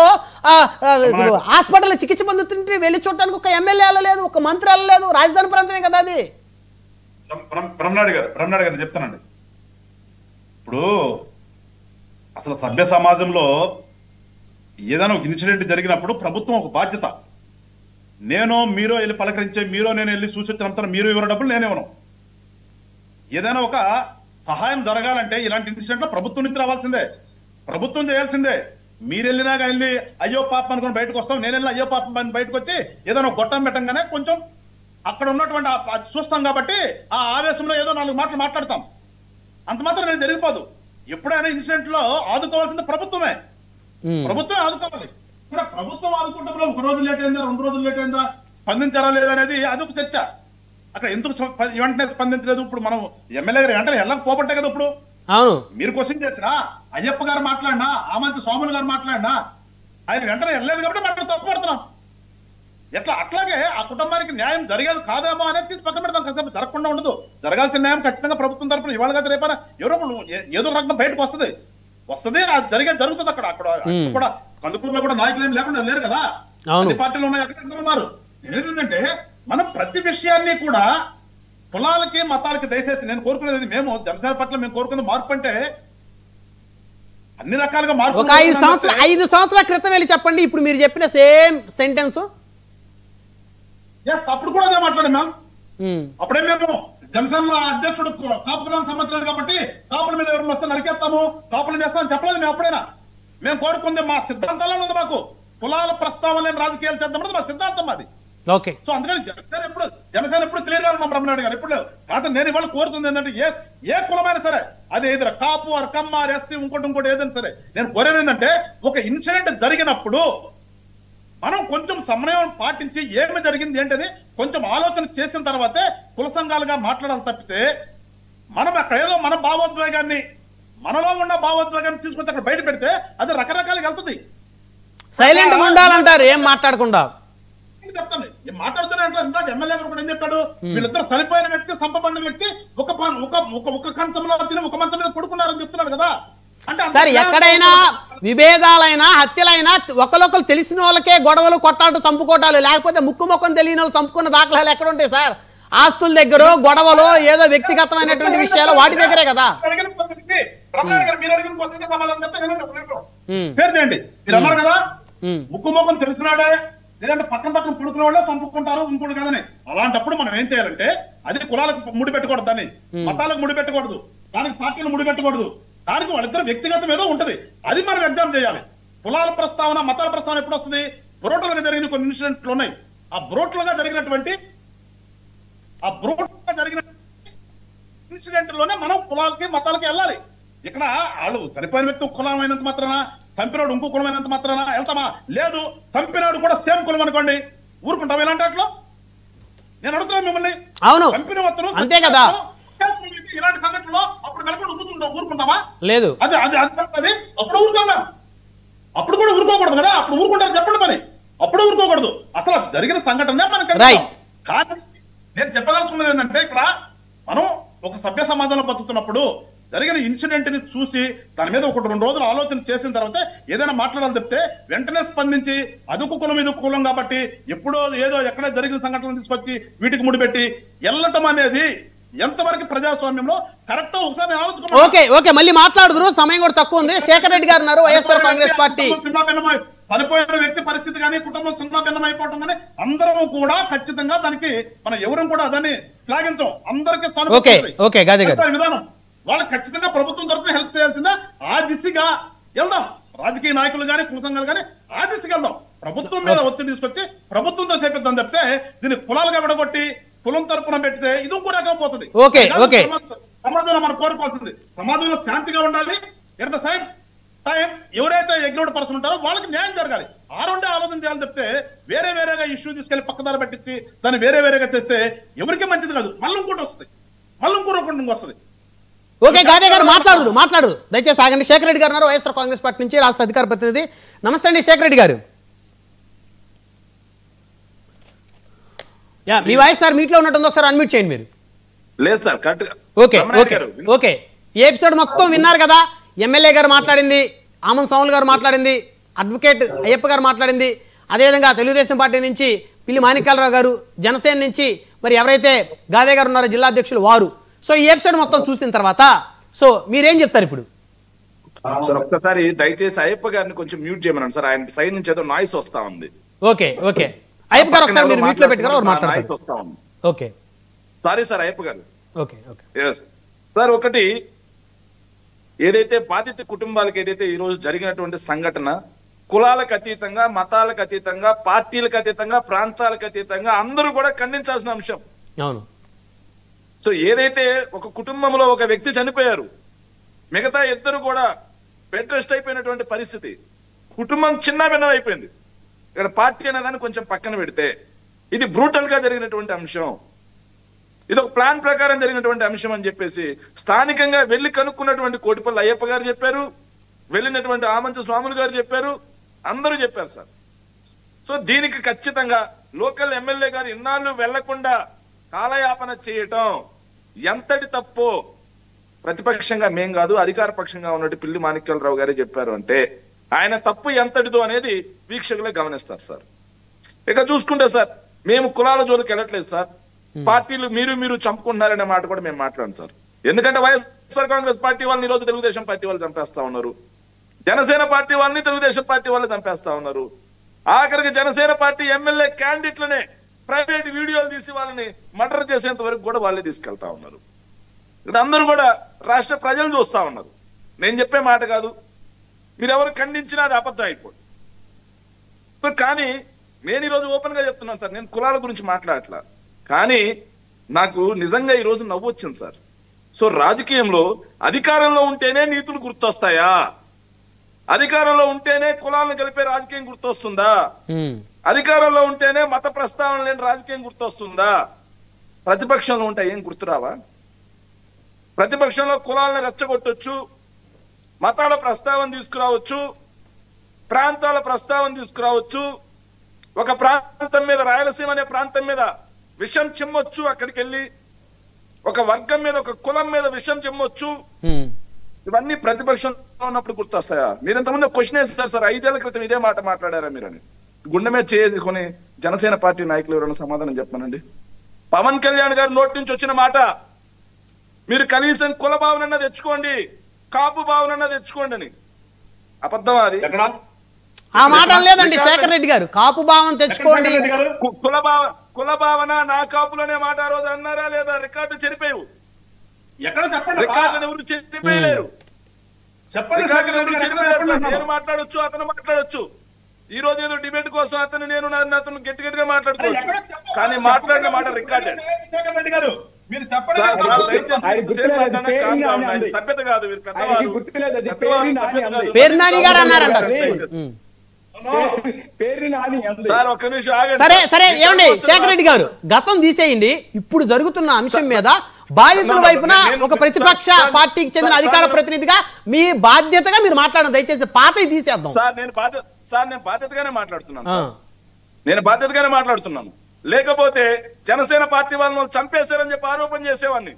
హాస్పిటల్లో చికిత్స పొందుతుంటే వెళ్ళి చూడటానికి ఒక ఎమ్మెల్యేలు లేదు, ఒక మంత్రి లేదు, రాజధాని ప్రాంతమే కదా అది. బ్రహ్మనాయుడు గారు చెప్తానండి, ఇప్పుడు అసలు సభ్య సమాజంలో ఏదైనా ఒక ఇన్సిడెంట్ జరిగినప్పుడు ప్రభుత్వం ఒక బాధ్యత. మీరో వెళ్ళి పలకరించే, నేను వెళ్ళి సూచించినంత మీరు ఇవ్వరు డబ్బులు నేనేమను. ఏదైనా ఒక సహాయం జరగాలంటే ఇలాంటి ఇన్సిడెంట్ లో ప్రభుత్వం నుంచి రావాల్సిందే, ప్రభుత్వం చేయాల్సిందే. మీరు వెళ్ళినా వెళ్ళి అయ్యో పాపం అనుకుని బయటకు వస్తాం, నేను వెళ్ళి అయ్యో పాపం అని బయటకు వచ్చి ఏదైనా గొట్టం పెట్టంగానే కొంచెం అక్కడ ఉన్నటువంటి చూస్తాం కాబట్టి ఆ ఆవేశంలో ఏదో 4 మాటలు మాట్లాడతాం, అంత మాత్రం నేను జరిగిపోదు. ఎప్పుడైనా ఇన్సిడెంట్ లో ఆదుకోవాల్సింది ప్రభుత్వమే, ప్రభుత్వమే ఆదుకోవాలి. ఇక్కడ ప్రభుత్వం ఆదుకుంటే 1 రోజు లేట్ అయిందా, 2 రోజులు లేట్ అయిందా, స్పందించారా లేదనేది అదొక చర్చ. అక్కడ ఎందుకు వెంటనే స్పందించలేదు? ఇప్పుడు మనం ఎమ్మెల్యే గారు వెంటనే వెళ్ళక పోబట్టే కదా. ఇప్పుడు అవును, మీరు క్వశ్చన్ చేసినా, అయ్యప్ప గారు మాట్లాడినా, ఆమంతి స్వాములు గారు మాట్లాడినా, ఆయన వెంటనే వెళ్ళలేదు కాబట్టి మనం తప్పుపడుతున్నాం. అట్లాగే ఆ కుటుంబానికి న్యాయం జరిగేది కాదేమో అనేది తీసి పక్కన పెడతాం. కాసేపు జరగకుండా ఉండదు, జరగాల్సిన న్యాయం ఖచ్చితంగా ప్రభుత్వం తరపున ఇవాళ కదా రేపైనా ఏదో రకంగా బయటకు వస్తుంది, అది జరుగుతుంది. అక్కడ కూడా కందుకూరులో కూడా నాయకులు ఏం లేకుండా లేరు కదా, అన్ని పార్టీలు ఉన్నాయి, అక్కడ అందరూ ఉన్నారు. ఏంటంటే మనం ప్రతి విషయాన్ని కూడా కులాలకి మతాలకి దయచేసి నేను కోరుకునేది, మేము జనసేన పట్ల మేము కోరుకునే మార్పు అంటే అన్ని రకాలుగా మార్పు. ఒక 5 సంవత్సరాల క్రితం వెళ్ళి చెప్పండి, ఇప్పుడు మీరు చెప్పిన సేమ్ సెంటెన్స్. అప్పుడు కూడా అదే మాట్లాడాం మ్యామ్. అప్పుడే మేము జనసేన అధ్యక్షుడు కాపు కులం సంబంధించలేదు కాబట్టి కాపుల మీద ఎవరు వస్తే నరికేస్తాము, కాపులు చేస్తామని చెప్పలేదు మేము. అప్పుడైనా మేము కోరుకుంది మా సిద్ధాంతాలే ఉంది, మాకు కులాల ప్రస్తావన రాజకీయాలు చేద్దామన్నది మా సిద్ధాంతం అది. ఓకే, సో అందుకని జనసేన ఎప్పుడు క్లియర్ గా ఉన్నాం బ్రహ్మనాయుడు గారు. ఇప్పుడు కాదు, నేను ఇవాళ కోరుతుంది ఏంటంటే ఏ కులమైనా సరే, అది ఎదురు కాపు ఆర్ కమ్మ ఆర్ ఎస్సీ ఇంకోటి ఏదైనా సరే, నేను కోరేది ఏంటంటే ఒక ఇన్సిడెంట్ జరిగినప్పుడు మనం కొంచెం సమయం పాటించి ఏమి జరిగింది ఏంటని కొంచెం ఆలోచన చేసిన తర్వాతే కుల సంఘాలుగా మాట్లాడాలి తప్పితే మనం అక్కడ ఏదో మన భావోద్వేగాన్ని, మనలో ఉన్న భావోద్వేగాన్ని తీసుకొచ్చి అక్కడ బయట పెడితే అది రకరకాలుగా వెళ్తుంది. సైలెంట్ గా ఉండాలంటారు, ఏం మాట్లాడకుండా. చెప్తాను మాట్లాడుతున్నా అంటే ఇందాక ఎమ్మెల్యే గారు కూడా ఏం చెప్పాడు, వీళ్ళిద్దరు చనిపోయిన వ్యక్తి, సంపబడిన వ్యక్తి ఒక కంచంలో తిని ఒక మంచం మీద పడుకున్నారని చెప్తున్నాడు కదా. సార్ ఎక్కడైనా విభేదాలైనా హత్యలైనా ఒకరొకరు తెలిసిన వాళ్ళకే గొడవలు, కొట్టాటు, చంపుకోటాలు, లేకపోతే ముక్కుముఖం తెలియని వాళ్ళు చంపుకున్న దాఖలాలు ఎక్కడ ఉంటాయి సార్? ఆస్తుల దగ్గర గొడవలు, ఏదో వ్యక్తిగతమైనటువంటి విషయాలు వాటి దగ్గరే కదా. పేరు చేయండి, మీరు అన్నారు కదా ముక్కుముఖం తెలిసినాడే, లేదంటే పక్కన పుడుకునే వాళ్ళే చంపుకుంటారు ఇంకోటి కదని. అలాంటప్పుడు మనం ఏం చేయాలంటే, అది కులాలకు ముడి పెట్టకూడదు, దాన్ని మతాలకు ముడి పెట్టకూడదు, దానికి పార్టీలు ముడి పెట్టకూడదు, దానికి వాళ్ళిద్దరు వ్యక్తిగతం ఏదో ఉంటది, అది మనం ఎగ్జామ్ చేయాలి. కులాల ప్రస్తావన, మతాల ప్రస్తావన ఎప్పుడు వస్తుంది? బ్రోటల్గా జరిగిన కొన్ని ఇన్సిడెంట్లు ఉన్నాయి. ఆ బ్రోటల్గా జరిగినటువంటి ఇన్సిడెంట్ లోనే మనం కులాలకి మతాలకి వెళ్ళాలి. ఇక్కడ వాళ్ళు చనిపోయిన వ్యక్తి కులమైనంత మాత్రాన, చంపినాడు ఇంకో కులమైనంత మాత్రాన వెళ్తామా? లేదు, చంపినాడు కూడా సేమ్ కులం అనుకోండి, ఊరుకుంటాం ఇలాంటి అట్లో? నేను అడుగుతున్నాను మిమ్మల్ని. అవును, చంపిన వస్తువు అంతే కదా. ఇలాంటి సంఘటనలో అప్పుడు కనుక ఊరుకుంటామా? లేదు, అది అప్పుడు ఊరుకోం. అప్పుడు కూడా ఊరుకోకూడదు కదా. అప్పుడు ఊరుకుంటారు చెప్పండి మరి. అప్పుడు ఊరుకోకూడదు. అసలు జరిగిన సంఘటన మనకి. కానీ నేను చెప్పదలుచుకున్నది ఏంటంటే, ఇక్కడ మనం ఒక సభ్య సమాజంలో బతుకుతున్నప్పుడు జరిగిన ఇన్సిడెంట్ ని చూసి దాని మీద 1-2 రోజులు ఆలోచన చేసిన తర్వాత ఏదైనా మాట్లాడాలి చెప్తే వెంటనే స్పందించి అదొక కులం ఇదొక కులం కాబట్టి ఎప్పుడో ఏదో ఎక్కడ జరిగిన సంఘటనలు తీసుకొచ్చి వీటికి ముడిపెట్టి వెళ్ళటం అనేది ఎంతవరకు ప్రజాస్వామ్యంలో కరెక్ట్ ఒకసారి ఆలోచించుకోండి. ఓకే ఓకే మళ్ళీ మాట్లాడుదురు, సమయం కూడా తక్కువ ఉంది. శేఖర్ రెడ్డి గారు ఉన్నారు, వైఎస్ఆర్ కాంగ్రెస్ పార్టీ. చనిపోయిన వ్యక్తి పరిస్థితి కానీ కుటుంబం చిన్న భిన్నం అయిపోవటం కానీ అందరం కూడా ఖచ్చితంగా దానికి మనం ఎవరు కూడా దాన్ని శ్లాఘించాం. అందరికీ విధానం వాళ్ళకి ఖచ్చితంగా ప్రభుత్వం తరఫున హెల్ప్ చేయాల్సిందా ఆ దిశగా వెళ్దాం. రాజకీయ నాయకులు కానీ కుల సంఘాలు కానీ ఆ దిశగా వెళ్దాం. ప్రభుత్వం మీద ఒత్తిడి తీసుకొచ్చి ప్రభుత్వంతో చేపిద్దాం తప్పితే దీన్ని కులాలుగా విడగొట్టి కులం తరపున పెడితే ఇది ఇంకో రకం పోతుంది. సమాజంలో మనం కోరుకోవాల్సింది సమాజంలో శాంతిగా ఉండాలి. ఎట్ ద సేమ్ టైం ఎవరైతే ఎగ్నోడ్ పర్సన్ ఉంటారో వాళ్ళకి న్యాయం జరగాలి. ఆ రెండే ఆలోచన చేయాలి చెప్తే వేరేగా ఇష్యూ తీసుకెళ్లి పక్కదారి పెట్టించి దాన్ని వేరేగా చేస్తే ఎవరికి మంచిది కాదు. మళ్ళీ ఇంకోటి వస్తుంది, మళ్ళీ ఇంకోటి వస్తుంది. ఓకే గాదే గారు మాట్లాడు దయచేసి ఆగండి. శేఖర్ రెడ్డి గారు ఉన్నారు, వైఎస్ఆర్ కాంగ్రెస్ పార్టీ నుంచి రాష్ట్ర అధికార ప్రతినిధి. నమస్తే అండి శేఖర్ రెడ్డి గారు. మీ వాయిస్ సార్ మీట్లో ఉన్నట్టుంది, ఒకసారి అన్మ్యూట్ చేయండి మీరు. లేదు సార్ కరెక్ట్. ఓకే ఈ ఎపిసోడ్ మొత్తం విన్నారు కదా. ఎమ్మెల్యే గారు మాట్లాడింది, ఆమన్ సాముల్ గారు మాట్లాడింది, అడ్వకేట్ అయ్యప్ప గారు మాట్లాడింది, అదేవిధంగా తెలుగుదేశం పార్టీ నుంచి పిల్లి మాణిక్యాలరావు గారు, జనసేన నుంచి మరి ఎవరైతే గాదే గారు ఉన్నారో జిల్లా అధ్యక్షులు వారు. సో ఈ ఎపిసోడ్ మొత్తం చూసిన తర్వాత సో మీరేం చెప్తారు ఇప్పుడు? సార్ ఒక్కసారి దయచేసి అయ్యప్ప గారిని కొంచెం మ్యూట్ చేయమన్నాను సార్, ఆయన సైడ్ నుంచి ఏదో నాయిస్ వస్తా ఉంది. ఓకే అయ్యప్ప గారు ఒకసారి మీరు మ్యూట్ లో పెట్టుకుని వారు మాట్లాడతారు. ఓకే సారీ సార్ అయ్యప్ప గారు. ఓకే సార్ ఒకటి ఏదైతే బాధిత కుటుంబాలకు ఏదైతే ఈ రోజు జరిగినటువంటి సంఘటన కులాలకు అతీతంగా, మతాలకు అతీతంగా, పార్టీలకు అతీతంగా, ప్రాంతాలకు అతీతంగా అందరూ కూడా ఖండించాల్సిన అంశం. అవును. సో ఏదైతే ఒక కుటుంబంలో ఒక వ్యక్తి చనిపోయారు, మిగతా ఇద్దరు కూడా బెడ్ రెస్ట్ అయిపోయినటువంటి పరిస్థితి, కుటుంబం చిన్న భిన్నం అయిపోయింది. ఇక్కడ పార్టీ అనేదాన్ని కొంచెం పక్కన పెడితే ఇది బ్రూటల్ గా జరిగినటువంటి అంశం, ఇది ఒక ప్లాన్ ప్రకారం జరిగినటువంటి అంశం అని చెప్పేసి స్థానికంగా వెళ్లి కనుక్కున్నటువంటి కోటిపల్లి అయ్యప్ప గారు చెప్పారు, వెళ్ళినటువంటి ఆమంచ స్వాములు గారు చెప్పారు, అందరూ చెప్పారు సార్. సో దీనికి ఖచ్చితంగా లోకల్ ఎమ్మెల్యే గారు ఇన్నాళ్ళు వెళ్లకుండా కాలయాపన చేయటం ఎంతటి తప్పు ప్రతిపక్షంగా మేం కాదు అధికార పక్షంగా ఉన్నట్టు పిల్లి మాణిక్యాలరావు గారే చెప్పారు అంటే ఆయన తప్పు ఎంతటిదో అనేది వీక్షకులే గమనిస్తారు సార్. ఇక చూసుకుంటే సార్ మేము కులాల జోలికి వెళ్ళట్లేదు సార్, పార్టీలు మీరు చంపుకుంటున్నారనే మాట కూడా మేము మాట్లాడాం సార్. ఎందుకంటే వైఎస్ఆర్ కాంగ్రెస్ పార్టీ వాళ్ళని ఈ రోజు తెలుగుదేశం పార్టీ వాళ్ళు చంపేస్తా ఉన్నారు, జనసేన పార్టీ వాళ్ళని తెలుగుదేశం పార్టీ వాళ్ళు చంపేస్తా ఉన్నారు. ఆఖరికి జనసేన పార్టీ ఎమ్మెల్యే క్యాండిడేట్లనే ప్రైవేట్ వీడియోలు తీసి వాళ్ళని మర్డర్ చేసేంత వరకు కూడా వాళ్ళే తీసుకెళ్తా ఉన్నారు. ఇక్కడ అందరూ కూడా రాష్ట్ర ప్రజలు చూస్తా ఉన్నారు. నేను చెప్పే మాట కాదు, మీరు ఎవరు ఖండించినా అది అబద్ధం అయిపోతుంది. కానీ నేను ఈరోజు ఓపెన్ గా చెప్తున్నాను సార్, నేను కులాల గురించి మాట్లాడట్లా, కానీ నాకు నిజంగా ఈ రోజు నవ్వు వచ్చింది సార్. సో రాజకీయంలో అధికారంలో ఉంటేనే నీతులు గుర్తొస్తాయా? అధికారంలో ఉంటేనే కులాలను కలిపే రాజకీయం గుర్తొస్తుందా? అధికారంలో ఉంటేనే మత ప్రస్తావన లేని రాజకీయం గుర్తొస్తుందా? ప్రతిపక్షంలో ఉంటే ఏం గుర్తురావా? ప్రతిపక్షంలో కులాలను రెచ్చగొట్టొచ్చు, మతాల ప్రస్తావన తీసుకురావచ్చు, ప్రాంతాల ప్రస్తావన తీసుకురావచ్చు, ఒక ప్రాంతం మీద రాయలసీమ అనే ప్రాంతం మీద విషం చిమ్మొచ్చు, అక్కడికి వెళ్ళి ఒక వర్గం మీద ఒక కులం మీద విషం చిమ్మొచ్చు. ఇవన్నీ ప్రతిపక్షంలో ఉన్నప్పుడు గుర్తొస్తాయా? మీరు ఇంతకుముందు క్వశ్చన్ వేస్తారు సార్, 5 ఏళ్ల క్రితం ఇదే మాట మాట్లాడారా మీరని. గుండె మీద చేసుకుని జనసేన పార్టీ నాయకులు ఎవరైనా సమాధానం చెప్పానండి? పవన్ కళ్యాణ్ గారి నోటి నుంచి వచ్చిన మాట, మీరు కనీసం కుల భావన తెచ్చుకోండి, కాపు భావన తెచ్చుకోండి అని. అబద్ధం అది. ఆ మాట లేదండి శేఖర్ రెడ్డి గారు, కాపు భావన తెచ్చుకోండి, కుల భావన నా కాపులనే మాట ఆ రోజు అన్నారా లేదా? రికార్డు చెరిపోయావు. ఎక్కడ చెప్పండి, రికార్డులు ఎవరు చెరిపోయలేరు. నేను మాట్లాడొచ్చు, అతను మాట్లాడొచ్చు. ఈ రోజు ఏదో డిబేట్ కోసం అతను గట్టిగా మాట్లాడుకోవచ్చు, కానీ మాట్లాడిన మాట రికార్డే. మీరు చెప్పండి, సభ్యత కాదు. మీరు పేరు నాని గారు అన్నారంట. సార్ ఒక్క నిమిషం ఆగండి. సరే ఏమండి శేఖర్ రెడ్డి గారు, గతం తీసేయండి. ఇప్పుడు జరుగుతున్న అంశం మీద బాధితుల వైపున ఒక ప్రతిపక్ష పార్టీకి చెందిన అధికార ప్రతినిధిగా మీ బాధ్యతగా మీరు మాట్లాడండి. దయచేసి పాతవి తీసేద్దాం. సార్ నేను బాధ్యతగానే మాట్లాడుతున్నాను. లేకపోతే జనసేన పార్టీ వాళ్ళని చంపేశారని చెప్పి ఆరోపణ చేసేవాడిని.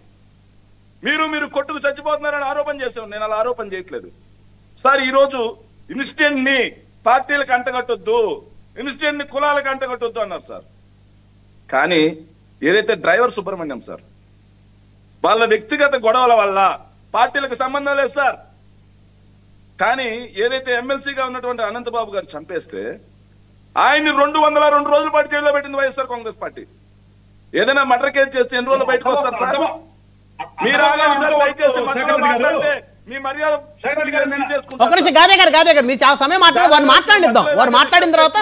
మీరు కొట్టుకు చచ్చిపోతున్నారని ఆరోపణ చేశాను. నేను అలా ఆరోపణ చేయట్లేదు సార్. ఈ రోజు ఇన్సిడెంట్ ని పార్టీలకు అంటగట్టొద్దు, ఇన్సిడెంట్ ని కులాలకు అంటగట్టొద్దు అన్నారు సార్. కానీ ఏదైతే డ్రైవర్ సుబ్రహ్మణ్యం సార్ వాళ్ళ వ్యక్తిగత గొడవల వల్ల పార్టీలకు సంబంధం లేదు సార్. కానీ ఏదైతే ఎమ్మెల్సీగా ఉన్నటువంటి అనంతబాబు గారు చంపేస్తే ఆయన్ని 202 రోజుల పాటు జైల్లో పెట్టింది వైఎస్ఆర్ కాంగ్రెస్ పార్టీ. ఏదైనా మర్డర్ కేసు చేస్తే ఎన్ని రోజులు బయటకు వస్తారు సార్? మీరు దయచేసి మాట్లాడితే మీ మర్యాద గాదే గారు మీరు చాలా సమయం మాట్లాడి వారు మాట్లాడిద్దాం. వారు మాట్లాడిన తర్వాత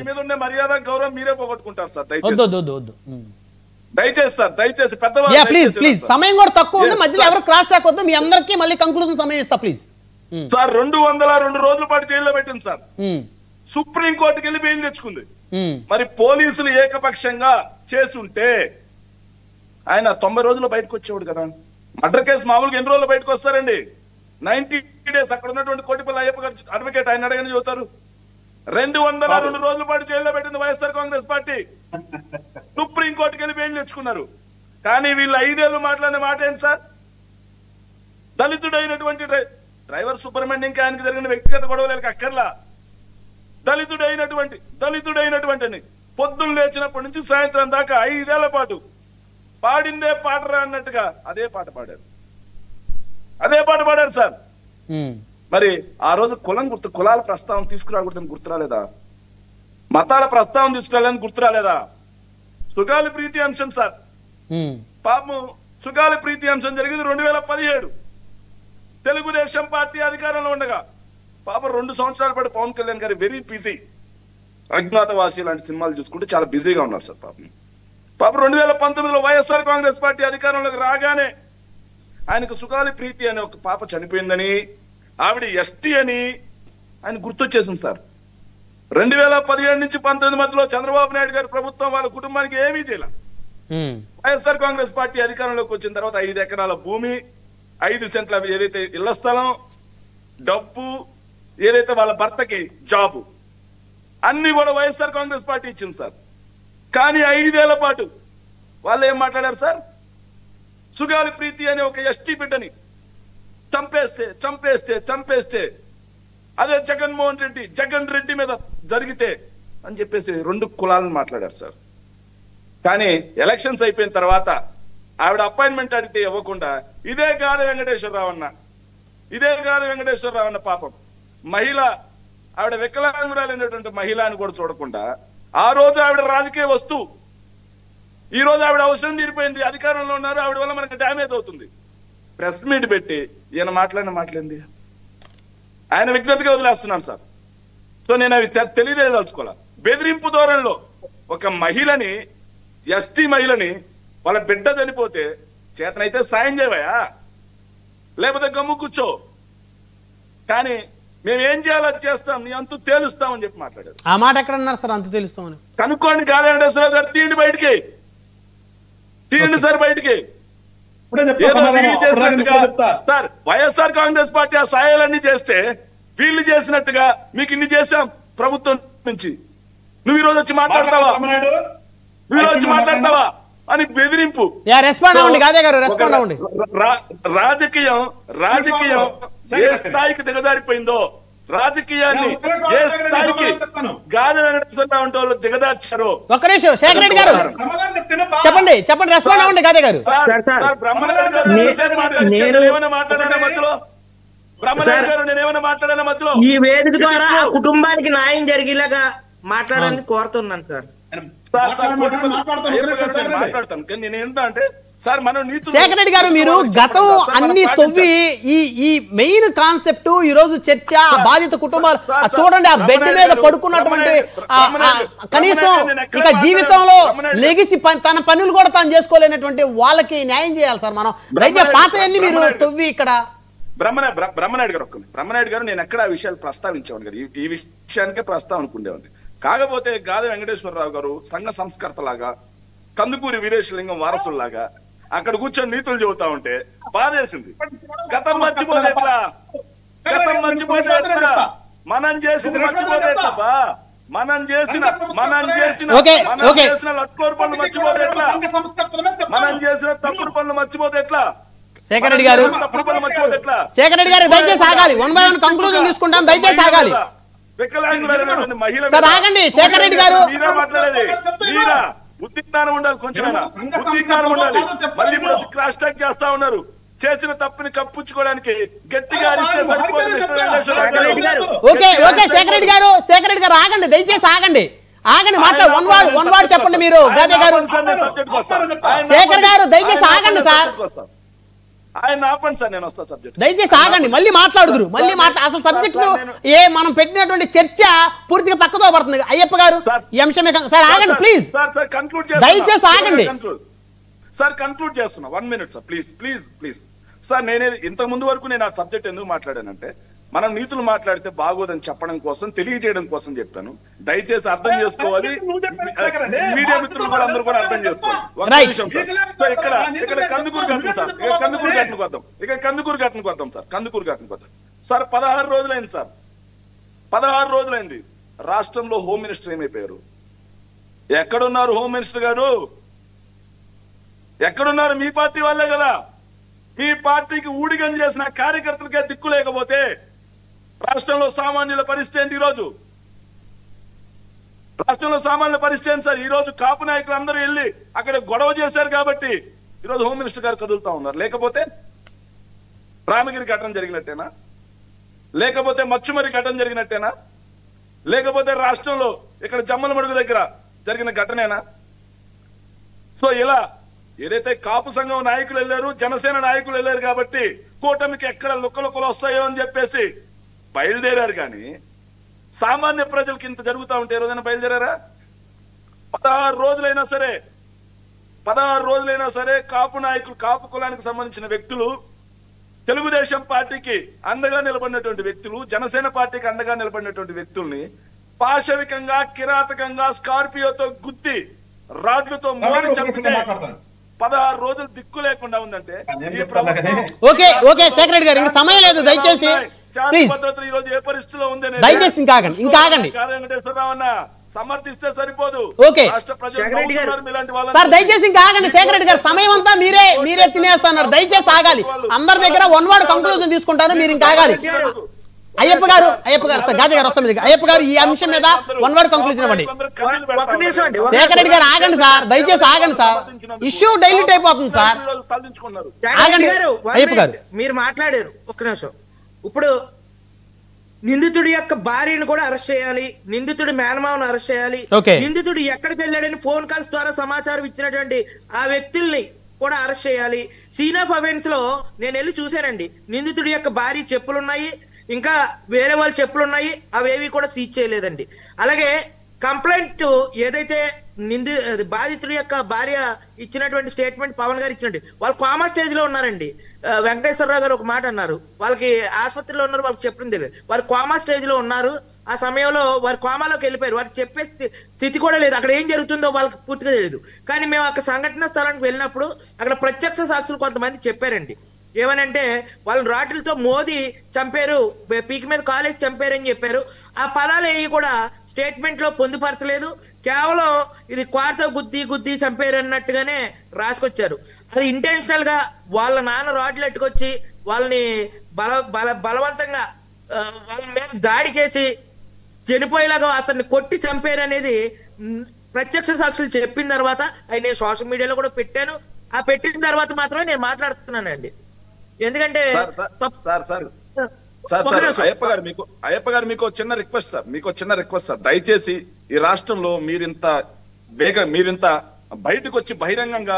మీద ఉండే మర్యాద గౌరవం మీరే పోగొట్టుకుంటారు సార్. దయచేసి సార్, దయచేసి పెద్దవాళ్ళు ప్లీజ్ ప్లీజ్, సమయం కూడా తక్కువ ఉంది, మధ్యలో ఎవరు క్రాస్ టాక్ వద్దు. మీ అందరికీ మళ్ళీ కంక్లూజన్ సమయం ఇస్తా ప్లీజ్. సార్ 202 రోజుల పాటు జైల్లో పెట్టింది సార్. సుప్రీం కోర్టుకి వెళ్ళి బెయిల్ తెచ్చుకుంది. మరి పోలీసులు ఏకపక్షంగా చేసుంటే ఆయన 90 రోజుల్లో బయటకు వచ్చేవాడు కదా. మర్డర్ కేసు మామూలుగా ఎన్ని రోజులు బయటకు వస్తారండి? 90 days. అక్కడ ఉన్నటువంటి కోటిపల్లి అయ్యప్ప గారు అడ్వకేట్, ఆయన అడగని చెబుతారు. 202 రోజుల పాటు జైల్లో పెట్టింది వైఎస్ఆర్ కాంగ్రెస్ పార్టీ. సుప్రీం కోర్టుకి వెళ్ళి బెయిల్ తెచ్చుకున్నారు. కానీ వీళ్ళు 5 ఏళ్ళు మాట్లాడిన మాట ఏంటి సార్? దళితుడైనటువంటి డ్రైవర్ సుబ్రహ్మణ్యం ఆయనకి జరిగిన వ్యక్తిగత గొడవలకు అక్కర్లా. దళితుడైనటువంటి పొద్దున్న లేచినప్పటి నుంచి సాయంత్రం దాకా 5 ఏళ్ల పాటు పాడిందే పాటరా అన్నట్టుగా అదే పాట పాడారు సార్. మరి ఆ రోజు కులాల ప్రస్తావన తీసుకురాకూడదని గుర్తురాలేదా? మతాల ప్రస్తావన తీసుకురాలని గుర్తురాలేదా? సుగాలి ప్రీతి అంశం సార్, పాపం సుగాలి ప్రీతి అంశం జరిగింది 2017. తెలుగుదేశం పార్టీ అధికారంలో ఉండగా పాపం 2 సంవత్సరాల పాటు పవన్ కళ్యాణ్ గారు వెరీ బిజీ, అజ్ఞాతవాసి లాంటి సినిమాలు చూసుకుంటే చాలా బిజీగా ఉన్నారు సార్. పాపం 2019లో వైఎస్ఆర్ కాంగ్రెస్ పార్టీ అధికారంలోకి రాగానే ఆయనకు సుగాలి ప్రీతి అనే ఒక పాప చనిపోయిందని, ఆవిడ ఎస్టీ అని ఆయన గుర్తొచ్చేసింది సార్. 2017 నుంచి 19 మధ్యలో చంద్రబాబు నాయుడు గారి ప్రభుత్వం వాళ్ళ కుటుంబానికి ఏమీ చేయాల. వైఎస్ఆర్ కాంగ్రెస్ పార్టీ అధికారంలోకి వచ్చిన తర్వాత 5 ఎకరాల భూమి, 5 సెంట్ల ఏదైతే ఇళ్ల స్థలం, డబ్బు, ఏదైతే వాళ్ళ భర్తకి జాబు, అన్ని కూడా వైఎస్ఆర్ కాంగ్రెస్ పార్టీ ఇచ్చింది సార్. కానీ 5 ఏళ్ల పాటు వాళ్ళు ఏం మాట్లాడారు సార్? సుగాలి ప్రీతి అనే ఒక ఎస్టీ బిడ్డని చంపేస్తే అదే జగన్ రెడ్డి మీద జరిగితే అని చెప్పేసి 2 కులాలను మాట్లాడారు సార్. కానీ ఎలక్షన్స్ అయిపోయిన తర్వాత ఆవిడ అపాయింట్మెంట్ అడిగితే ఇవ్వకుండా ఇదే గాలి వెంకటేశ్వరరావు అన్న పాపం మహిళ, ఆవిడ వికలాంగురాలైనటువంటి మహిళ అని కూడా చూడకుండా ఆ రోజు ఆవిడ రాజకీయ వస్తువు, ఈ రోజు ఆవిడ అవసరం తీరిపోయింది, అధికారంలో ఉన్నారు, ఆవిడ వల్ల మనకి డ్యామేజ్ అవుతుంది. ప్రెస్ మీట్ పెట్టి ఈయన మాట్లాడిన మాట్లాడింది ఆయన వ్యక్తిగతంగా వదిలేస్తున్నాను సార్. సో నేను అవి తెలియదలుచుకోవాలా. బెదిరింపు ధోరణిలో ఒక మహిళని, ఎస్టీ మహిళని, వాళ్ళ బిడ్డ చనిపోతే చేతనైతే సాయం చేయవయా, లేకపోతే గమ్ము కూర్చో, కానీ మేము ఏం చేయాలో చేస్తాం, నీ అంతు తేలుస్తామని చెప్పి మాట్లాడారు. ఆ మాట ఎక్కడ అన్నారు సార్? అంతు తెలుస్తామని కనుక్కోండి. కాదండేశ్వరరావు గారు తీయండి సార్ బయటికి. సార్ వైఎస్ఆర్ కాంగ్రెస్ పార్టీ ఆ సాయాలన్నీ చేస్తే వీళ్ళు చేసినట్టుగా మీకు ఇన్ని చేశాం ప్రభుత్వం నుంచి, నువ్వు ఈ రోజు వచ్చి మాట్లాడతావా అని బెదిరింపు. రాజకీయం ఏ స్థాయికి దిగజారిపోయిందో, రాజకీయాన్ని ఏ స్థాయికి గాలి వెంకటేశ్వరరావు అంటే వాళ్ళు దిగదార్చారో. ఒక్క నిమిషం శేఖర్ రెడ్డి గారు చెప్పండి, రెస్పాండ్ అవ్వండి. గాదే గారు నేనేమైనా మాట్లాడాను మధ్యలో? ఈ వేదిక ద్వారా కుటుంబానికి న్యాయం జరిగేలాగా మాట్లాడాలని కోరుతున్నాను సార్. మాట్లాడతాను కానీ నేను ఏంటంటే సార్ మనం శేఖర్ రెడ్డి గారు మీరు గతం అన్ని తవ్వి ఈ మెయిన్ కాన్సెప్ట్ ఈ రోజు చర్చ బాధిత కుటుంబాలు చూడండి, ఆ బెడ్ మీద పడుకున్నటువంటి కనీసం ఇక జీవితంలో లెగిసి తన పనులు కూడా తాను చేసుకోలేనటువంటి వాళ్ళకి న్యాయం చేయాలి సార్. మనం దయచేసి పాత అన్ని మీరు తవ్వి ఇక్కడ బ్రహ్మనాయుడు గారు నేను ఎక్కడ ఆ విషయాలు ప్రస్తావించేవాడు కదా, ఈ విషయానికే ప్రస్తావనకుండేవాడిని. కాకపోతే గాది వెంకటేశ్వరరావు గారు సంఘ సంస్కర్త లాగా, కందుకూరి వీరేశలింగం వారసుల్లాగా అక్కడ కూర్చొని నీతులు చెబుతా ఉంటే బాధేసింది. గతం మర్చిపోతే ఎట్లా? మనం చేసింది మర్చిపోతే ఎట్లా? మనం చేసిన లట్కోరు పనులు మర్చిపోతే ఎట్లా? మనం చేసిన తప్పుడు పనులు మర్చిపోతే ఎట్లా? శేఖర్ రెడ్డి గారు శేఖర్ రెడ్డి గారు దయచేసి ఆగాలి. 1 by 1 కంక్లూజన్ తీసుకుంటాం, దయచేసి ఆగాలి. సార్ ఆగండి శేఖర్ రెడ్డి గారు. బుద్ధి జ్ఞానం ఉండాలి, కొంచెం బుద్ధి జ్ఞానం ఉండాలి. మళ్ళీ ఇప్పుడు క్రాస్ టాక్ చేస్తా ఉన్నారు. చేసిన తప్పుని కప్పించుకోవడానికి గట్టిగా ఓకే ఓకే శేఖర్ రెడ్డి గారు, శేఖర్ రెడ్డి గారు ఆగండి, దయచేసి ఆగండి, ఆగండి, మాట్లాడు. వన్ వర్డ్ చెప్పండి మీరు. గాదే గారు, శేఖర్ గారు దయచేసి ఆగండి సార్, ఆయన ఆపండి సార్, నేను వస్తా. సబ్జెక్ట్ దయచేసి ఆగండి, మళ్ళీ మాట్లాడుదురు, మళ్ళీ అసలు సబ్జెక్ట్ మనం పెట్టినటువంటి చర్చ పూర్తిగా పక్కతో పడుతుంది. అయ్యప్ప గారు ఈ అంశమే సార్, ఆగండి ప్లీజ్, దయచేసి ఆగండి సార్. కంక్లూడ్ చేస్తున్నా, 1 minute sir, please please please sir. నేనే ఇంతకు ముందు వరకు నేను ఆ సబ్జెక్ట్ ఎందుకు మాట్లాడానంటే, మనం నీతులు మాట్లాడితే బాగోదని చెప్పడం కోసం, తెలియజేయడం కోసం చెప్పాను. దయచేసి అర్థం చేసుకోవాలి, మీడియా మిత్రులు కూడా అందరూ కూడా అర్థం చేసుకోవాలి. ఒక నిమిషం సార్, ఇక్కడ కందుకూరు ఘటన సార్, కందుకూరు ఘటనకు వద్దాం, కందుకూరు ఘటనకు వద్దాం సార్, కందుకూరు ఘటనకు వద్దాం సార్. 16 రోజులైంది సార్, 16 రోజులైంది. రాష్ట్రంలో హోమ్ మినిస్టర్ ఏమైపోయారు? ఎక్కడున్నారు హోమ్ మినిస్టర్ గారు? ఎక్కడున్నారు? మీ పార్టీ వాళ్ళే కదా. మీ పార్టీకి ఊడిగం చేసిన కార్యకర్తలకే దిక్కు లేకపోతే రాష్ట్రంలో సామాన్యుల పరిస్థితి ఏంటి ఈరోజు? రాష్ట్రంలో సామాన్యుల పరిస్థితి ఏంటి సార్? ఈ రోజు కాపు నాయకులు అందరూ వెళ్ళి అక్కడ గొడవ చేశారు కాబట్టి ఈరోజు హోమ్ మినిస్టర్ గారు కదులుతా ఉన్నారు. లేకపోతే రామగిరి ఘటన జరిగినట్టేనా? లేకపోతే మచ్చుమరి ఘటన జరిగినట్టేనా? లేకపోతే రాష్ట్రంలో ఇక్కడ జమ్మలమడుగు దగ్గర జరిగిన ఘటనేనా? సో ఇలా ఏదైతే కాపు సంఘం నాయకులు వెళ్ళారు, జనసేన నాయకులు వెళ్ళారు కాబట్టి కూటమికి ఎక్కడ లుక్కలుక్కలు వస్తాయో అని చెప్పేసి బయలుదేరారు. కానీ సామాన్య ప్రజలకి ఇంత జరుగుతా ఉంటే ఏ రోజైనా బయలుదేరారా? 16 రోజులైనా సరే కాపు నాయకులు, కాపు కులానికి సంబంధించిన వ్యక్తులు, తెలుగుదేశం పార్టీకి అండగా నిలబడినటువంటి వ్యక్తులు, జనసేన పార్టీకి అండగా నిలబడినటువంటి వ్యక్తుల్ని పాశవికంగా, కిరాతకంగా స్కార్పియోతో గుద్ది రాడ్లతో మోడి చంపితే 16 రోజులు దిక్కు లేకుండా ఉందంటే ఈ ప్రభుత్వం. ఓకే ఓకే శేఖర్ రెడ్డి గారు, ఇంకా సమయం లేదు, దయచేసి ప్లీజ్, భద్రతలు ఈ రోజు ఏ పరిస్థితిలో ఉంది దయచేసి ఇంకా ఆగండి, ఇంకా ఆగండి. వెంకటేశ్వరరావు అన్న సమర్థిస్తే సరిపోదు. ఓకే సార్, దయచేసి ఇంకా ఆగండి. శేఖర్ రెడ్డి గారు సమయం అంతా మీరే తినేస్తున్నారు, దయచేసి ఆగాలి. అందరి దగ్గర 1 word కంక్లూజన్ తీసుకుంటారు, మీరు ఇంకా ఆగాలి. అయ్యప్ప గారు సార్, గాదే గారు వస్తాం. అయ్యప్ప గారు ఈ అంశం మీద 1 word కంక్లూజన్ ఇవ్వండి. శేఖర్ రెడ్డి గారు ఆగండి సార్, దయచేసి ఆగండి సార్, ఇష్యూ డైల్యూట్ అయిపోతుంది సార్, ఆగండి. అయ్యప్ప గారు మీరు మాట్లాడారు, ఒక్క నిమిషం. ఇప్పుడు నిందితుడి యొక్క భార్యను కూడా అరెస్ట్ చేయాలి, నిందితుడి మేనమావను అరెస్ట్ చేయాలి, నిందితుడు ఎక్కడికి వెళ్ళాడని ఫోన్ కాల్స్ ద్వారా సమాచారం ఇచ్చినటువంటి ఆ వ్యక్తుల్ని కూడా అరెస్ట్ చేయాలి. సీన్ ఆఫ్ అఫెన్స్ లో నేను వెళ్ళి చూశానండి, నిందితుడి యొక్క భార్య చెప్పులున్నాయి, ఇంకా వేరే వాళ్ళ చెప్పులు ఉన్నాయి, అవేవి కూడా సీజ్ చేయలేదండి. అలాగే కంప్లైంట్ ఏదైతే బాధితుడి యొక్క భార్య ఇచ్చినటువంటి స్టేట్మెంట్ పవన్ గారు ఇచ్చినట్టు వాళ్ళు కామా స్టేజ్ లో ఉన్నారండి. వెంకటేశ్వరరావు గారు ఒక మాట అన్నారు, వాళ్ళకి ఆసుపత్రిలో ఉన్నారు, వాళ్ళకి చెప్పింది తెలియదు, వారు కామా స్టేజ్ లో ఉన్నారు. ఆ సమయంలో వారు కోమాలోకి వెళ్ళిపోయారు, వారికి చెప్పే స్థితి కూడా లేదు, అక్కడ ఏం జరుగుతుందో వాళ్ళకి పూర్తిగా తెలియదు. కానీ మేము అక్కడ సంఘటన స్థలానికి వెళ్ళినప్పుడు అక్కడ ప్రత్యక్ష సాక్షులు కొంతమంది చెప్పారండి. ఏమనంటే వాళ్ళని రాడ్లతో మోదీ చంపారు, పీకి మీద కాలేసి చంపారని చెప్పారు. ఆ పదాలు ఏవి కూడా స్టేట్మెంట్ లో పొందుపరచలేదు, కేవలం ఇది క్వార్తో గుద్ది చంపారు అన్నట్టుగానే రాసుకొచ్చారు. అది ఇంటెన్షనల్ గా వాళ్ళ నాన్న రాడ్లు ఎట్టుకొచ్చి వాళ్ళని బలవంతంగా వాళ్ళ మీద దాడి చేసి చనిపోయేలాగా అతన్ని కొట్టి చంపారు అనేది ప్రత్యక్ష సాక్షులు చెప్పిన తర్వాత అది నేను సోషల్ మీడియాలో కూడా పెట్టాను. ఆ పెట్టిన తర్వాత మాత్రమే నేను మాట్లాడుతున్నానండి. ఎందుకంటే అయ్యప్ప గారు మీకు చిన్న రిక్వెస్ట్ సార్, దయచేసి ఈ రాష్ట్రంలో మీరింత బయటకు వచ్చి బహిరంగంగా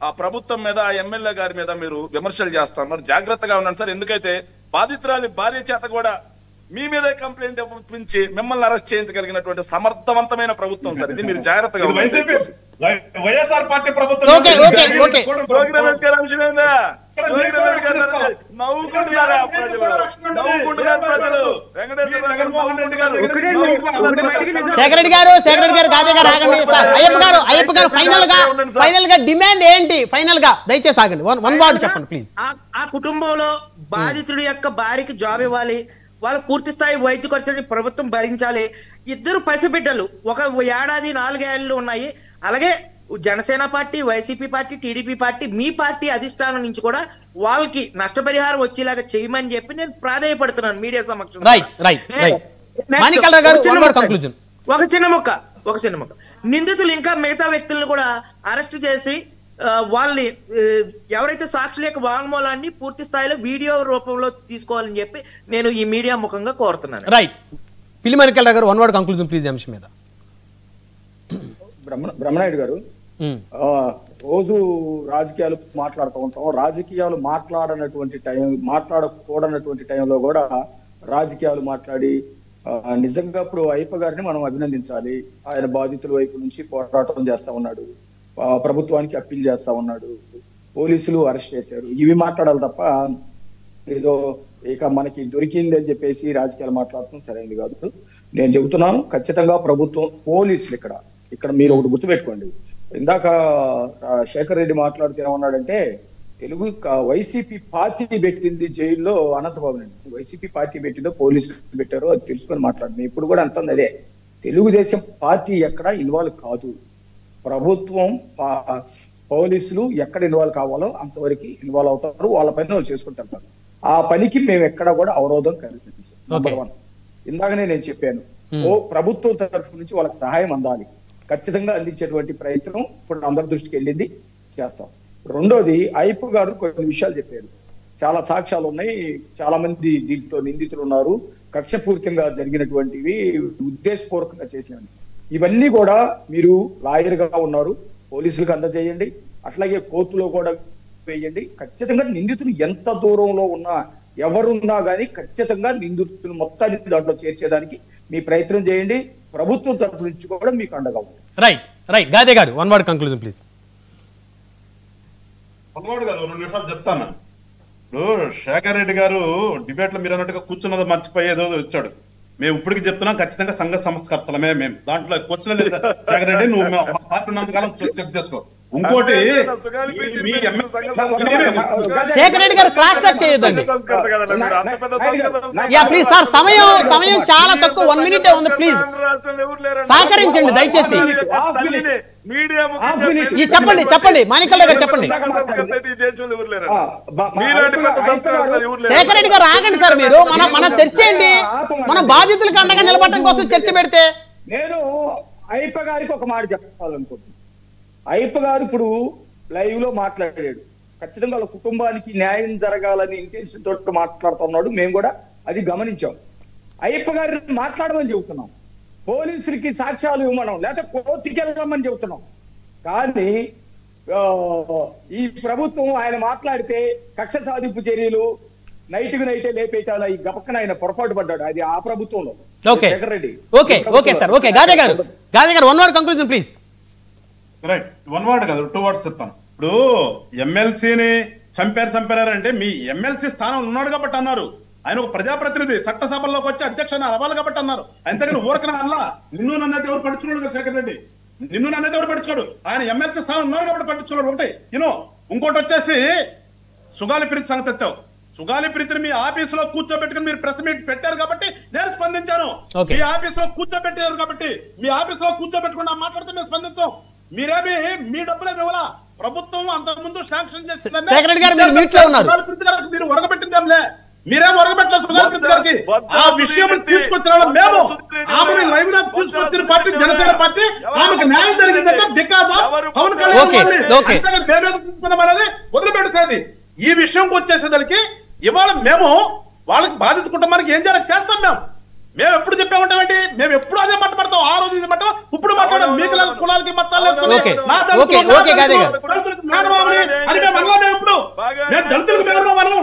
ఆ ప్రభుత్వం మీద, ఆ ఎమ్మెల్యే గారి మీద మీరు విమర్శలు చేస్తున్నారు. జాగ్రత్తగా ఉండండి సార్. ఎందుకైతే బాధితురాలి భార్య చేత కూడా మీ మీదే కంప్లైంట్ ఇప్పించి మిమ్మల్ని అరెస్ట్ చేయించగలిగినటువంటి సమర్థవంతమైన ప్రభుత్వం సార్ ఇది. మీరు జాగ్రత్తగా వైఎస్ఆర్ పార్టీ ప్రభుత్వం శేఖర్ రెడ్డి గారు గాదే గారు ఆగండి సార్. అయ్యప్ప గారు ఫైనల్ గా డిమాండ్ ఏంటి? ఫైనల్ గా దయచేసి ఆగండి, 1 word చెప్పండి ప్లీజ్. ఆ కుటుంబంలో బాధితుడి యొక్క భార్యకి జాబ్ ఇవ్వాలి, వాళ్ళ పూర్తి స్థాయి వైద్య ఖర్చుని ప్రభుత్వం భరించాలి. 2 పసిబిడ్డలు, ఒక ఏడాది 4 ఏళ్ళు ఉన్నాయి, అలాగే Janasena party, YCP party, TDP party, మీ పార్టీ అధిష్టానం నుంచి కూడా వాళ్ళకి నష్టపరిహారం వచ్చేలాగా చేయమని చెప్పి నేను ప్రాధాయపడుతున్నాను మీడియా సమక్షంలో. ఒక చిన్న మొక్క నిందితులు ఇంకా మిగతా వ్యక్తులను కూడా అరెస్ట్ చేసి వాళ్ళని ఎవరైతే సాక్షుల యొక్క వాంగ్మూలాన్ని పూర్తి స్థాయిలో వీడియో రూపంలో తీసుకోవాలని చెప్పి నేను ఈ మీడియా ముఖంగా కోరుతున్నాను. రైట్, పిలిమణికల్ గారు 1 word conclusion ప్లీజ్ అంశం మీద. బ్రహ్మనాయుడు గారు, రోజు రాజకీయాలు మాట్లాడుతూ ఉంటాం. రాజకీయాలు మాట్లాడకూడనటువంటి టైంలో కూడా రాజకీయాలు మాట్లాడి నిజంగా ఇప్పుడు అయ్యప్ప గారిని మనం అభినందించాలి. ఆయన బాధితుల వైపు నుంచి పోరాటం చేస్తా ఉన్నాడు, ప్రభుత్వానికి అప్పీల్ చేస్తా ఉన్నాడు, పోలీసులు అరెస్ట్ చేశారు. ఇవి మాట్లాడాలి తప్ప ఏదో ఇక మనకి దొరికింది అని చెప్పేసి రాజకీయాలు మాట్లాడటం సరైనది కాదు. నేను చెబుతున్నాను, ఖచ్చితంగా ప్రభుత్వం, పోలీసులు ఇక్కడ మీరు ఒకటి గుర్తుపెట్టుకోండి. ఇందాక శేఖర్ రెడ్డి మాట్లాడుతూ ఏమన్నాడంటే తెలుగు వైసీపీ పార్టీ పెట్టింది జైల్లో అనంతబాబు అండి. వైసీపీ పార్టీ పెట్టిందో పోలీసులు పెట్టారో అది తెలుసుకొని మాట్లాడింది. ఇప్పుడు కూడా అంటుంది అదే, తెలుగుదేశం పార్టీ ఎక్కడ ఇన్వాల్వ్ కాదు, ప్రభుత్వం పోలీసులు ఎక్కడ ఇన్వాల్వ్ కావాలో అంతవరకు ఇన్వాల్వ్ అవుతారు, వాళ్ళ పని వాళ్ళు చేసుకుంటారు. ఆ పనికి మేము ఎక్కడ కూడా అవరోధం కల్పించాం. నెంబర్ 1. ఇందాకనే నేను చెప్పాను, ప్రభుత్వం తరఫు నుంచి వాళ్ళకి సహాయం అందాలి, ఖచ్చితంగా అందించేటువంటి ప్రయత్నం ఇప్పుడు అందరి దృష్టికి వెళ్ళింది, చేస్తాం. రెండోది, అయ్యప్ప గారు కొన్ని విషయాలు చెప్పారు, చాలా సాక్ష్యాలు ఉన్నాయి, చాలా మంది దీంట్లో నిందితులు ఉన్నారు, కక్షపూరితంగా జరిగినటువంటివి, ఉద్దేశపూర్వకంగా చేసినవి. ఇవన్నీ కూడా మీరు లాయర్ గా ఉన్నారు, పోలీసులకు అందజేయండి, అట్లాగే కోర్టులో కూడా వేయండి. ఖచ్చితంగా నిందితులు ఎంత దూరంలో ఉన్నా, ఎవరున్నా కానీ ఖచ్చితంగా నిందితులు మొత్తాన్ని దాంట్లో చేర్చేదానికి మీ ప్రయత్నం చేయండి. ప్రభుత్వం తరఫు నుంచి కూడా మీకు అండగా ఉంది. రైట్ గాదే గారు 1 word conclusion ప్లీజ్. 1 word కాదు, 2 నిమిషాలు చెప్తాను. ఇప్పుడు శేఖర్ రెడ్డి గారు డిబేట్ లో మీరు అన్నట్టుగా కూర్చున్నది మర్చిపోయేదో వచ్చాడు. మేము ఇప్పటికి చెప్తున్నాం, ఖచ్చితంగా సంఘ సంస్కర్తలమే మేము, దాంట్లో క్వశ్చన్ లేదు. శేఖర్ రెడ్డి నువ్వు పార్టీ ఉన్నంతకాలం చెక్ చేసుకో. ఇంకోటి, శేఖర్ రెడ్డి గారు క్రాస్ టాక్ చేయొద్దండి. ప్లీజ్ సార్, సమయం చాలా తక్కువ, 1 minute ఉంది. ప్లీజ్ సహకరించండి దయచేసి. చెప్పండి మాణికల్ గారు చెప్పండి. శేఖర్ రెడ్డి గారు ఆగండి సార్, మీరు మన చర్చ ఏంటి, మన బాధితులకు అండగా నిలబడటం కోసం చర్చ పెడితే. నేను అయ్యప్ప గారికి ఒక మాట చెప్పాలనుకుంటున్నాను. అయ్యప్ప గారు ఇప్పుడు లైవ్ లో మాట్లాడాడు, ఖచ్చితంగా వాళ్ళ కుటుంబానికి న్యాయం జరగాలని ఇంటెన్షన్ తోటి మాట్లాడుతున్నాడు, మేము కూడా అది గమనించాం. అయ్యప్ప గారిని మాట్లాడమని చెబుతున్నాం, పోలీసులకి సాక్ష్యాలు ఇవ్వమనం, లేకపోతే కోర్టుకి వెళ్ళమని చెబుతున్నాం. కానీ ఈ ప్రభుత్వం ఆయన మాట్లాడితే కక్ష సాధింపు చర్యలు, నైట్కి నైటే లేపేటాల, ఈ గపక్కన ఆయన పొరపాటు పడ్డాడు. అది ఆ ప్రభుత్వంలో. Shekhar Reddy okay sir, okay Gade గారు 1 word conclusion please. Right, 1 word కాదు, 2 words చెప్తాను. ఇప్పుడు ఎమ్మెల్సీని చంపారంటే మీ ఎమ్మెల్సీ స్థానం ఉన్నాడు కాబట్టి అన్నారు. ఆయన ఒక ప్రజాప్రతినిధి, చట్టసభల్లోకి వచ్చి అధ్యక్షుడు అవ్వాలి కాబట్టి అన్నారు. అంతేగాని ఊరకన అలా నిన్ను నన్నైతే ఎవరు పడుచుకున్నాడు కదా శేఖర్ రెడ్డి, నిన్ను నన్నైతే ఎవరు పడుచుకోడు, ఆయన ఎమ్మెల్సీ స్థానం ఉన్నాడు కాబట్టి పట్టించుకున్నాడు. ఒకటి ఇంకోటి వచ్చేసి సుగాలి ప్రీతి సంగతి ఎత్తావు. సుగాలి ప్రీతిని మీ ఆఫీసులో కూర్చోబెట్టుకుని మీరు ప్రెస్ మీట్ పెట్టారు కాబట్టి నేను స్పందించాను. మీ ఆఫీసులో కూర్చోబెట్టారు కాబట్టి, మీ ఆఫీసులో కూర్చోబెట్టుకుని మాట్లాడితే మేము స్పందించాం. మీరేమి మీ డబ్బులే ఇవ్వాలా, ప్రభుత్వం అంతకుముందు శాంక్షన్ చేసింది. మీరు ఒరగబెట్టిందేంలే, మీరేం ఒరగబెట్టలేదు సుగాలి ప్రీతి గారికి. ఆ విషయం తీసుకొచ్చిన మేము ఆమెను లైవ్ లో తీసుకొచ్చిన పార్టీ జనసేన పార్టీ, ఆమెకు న్యాయం జరిగిందంటే బికాజ్ పవన్ కళ్యాణ్ అనేది వదిలిపెట్టేది. ఈ విషయంకి వచ్చేసేదానికి ఇవాళ మేము వాళ్ళకి బాధిత కుటుంబానికి ఏం చేయాలి చేస్తాం. మేము ఎప్పుడు చెప్పామంటామండి, మేము ఎప్పుడు అదే మాట్లాడతాం. ఆ రోజు ఇది మాట్లాడడం, ఇప్పుడు మాట్లాడడం, మీకు కులాలకి మతాలు దళితులకు మేము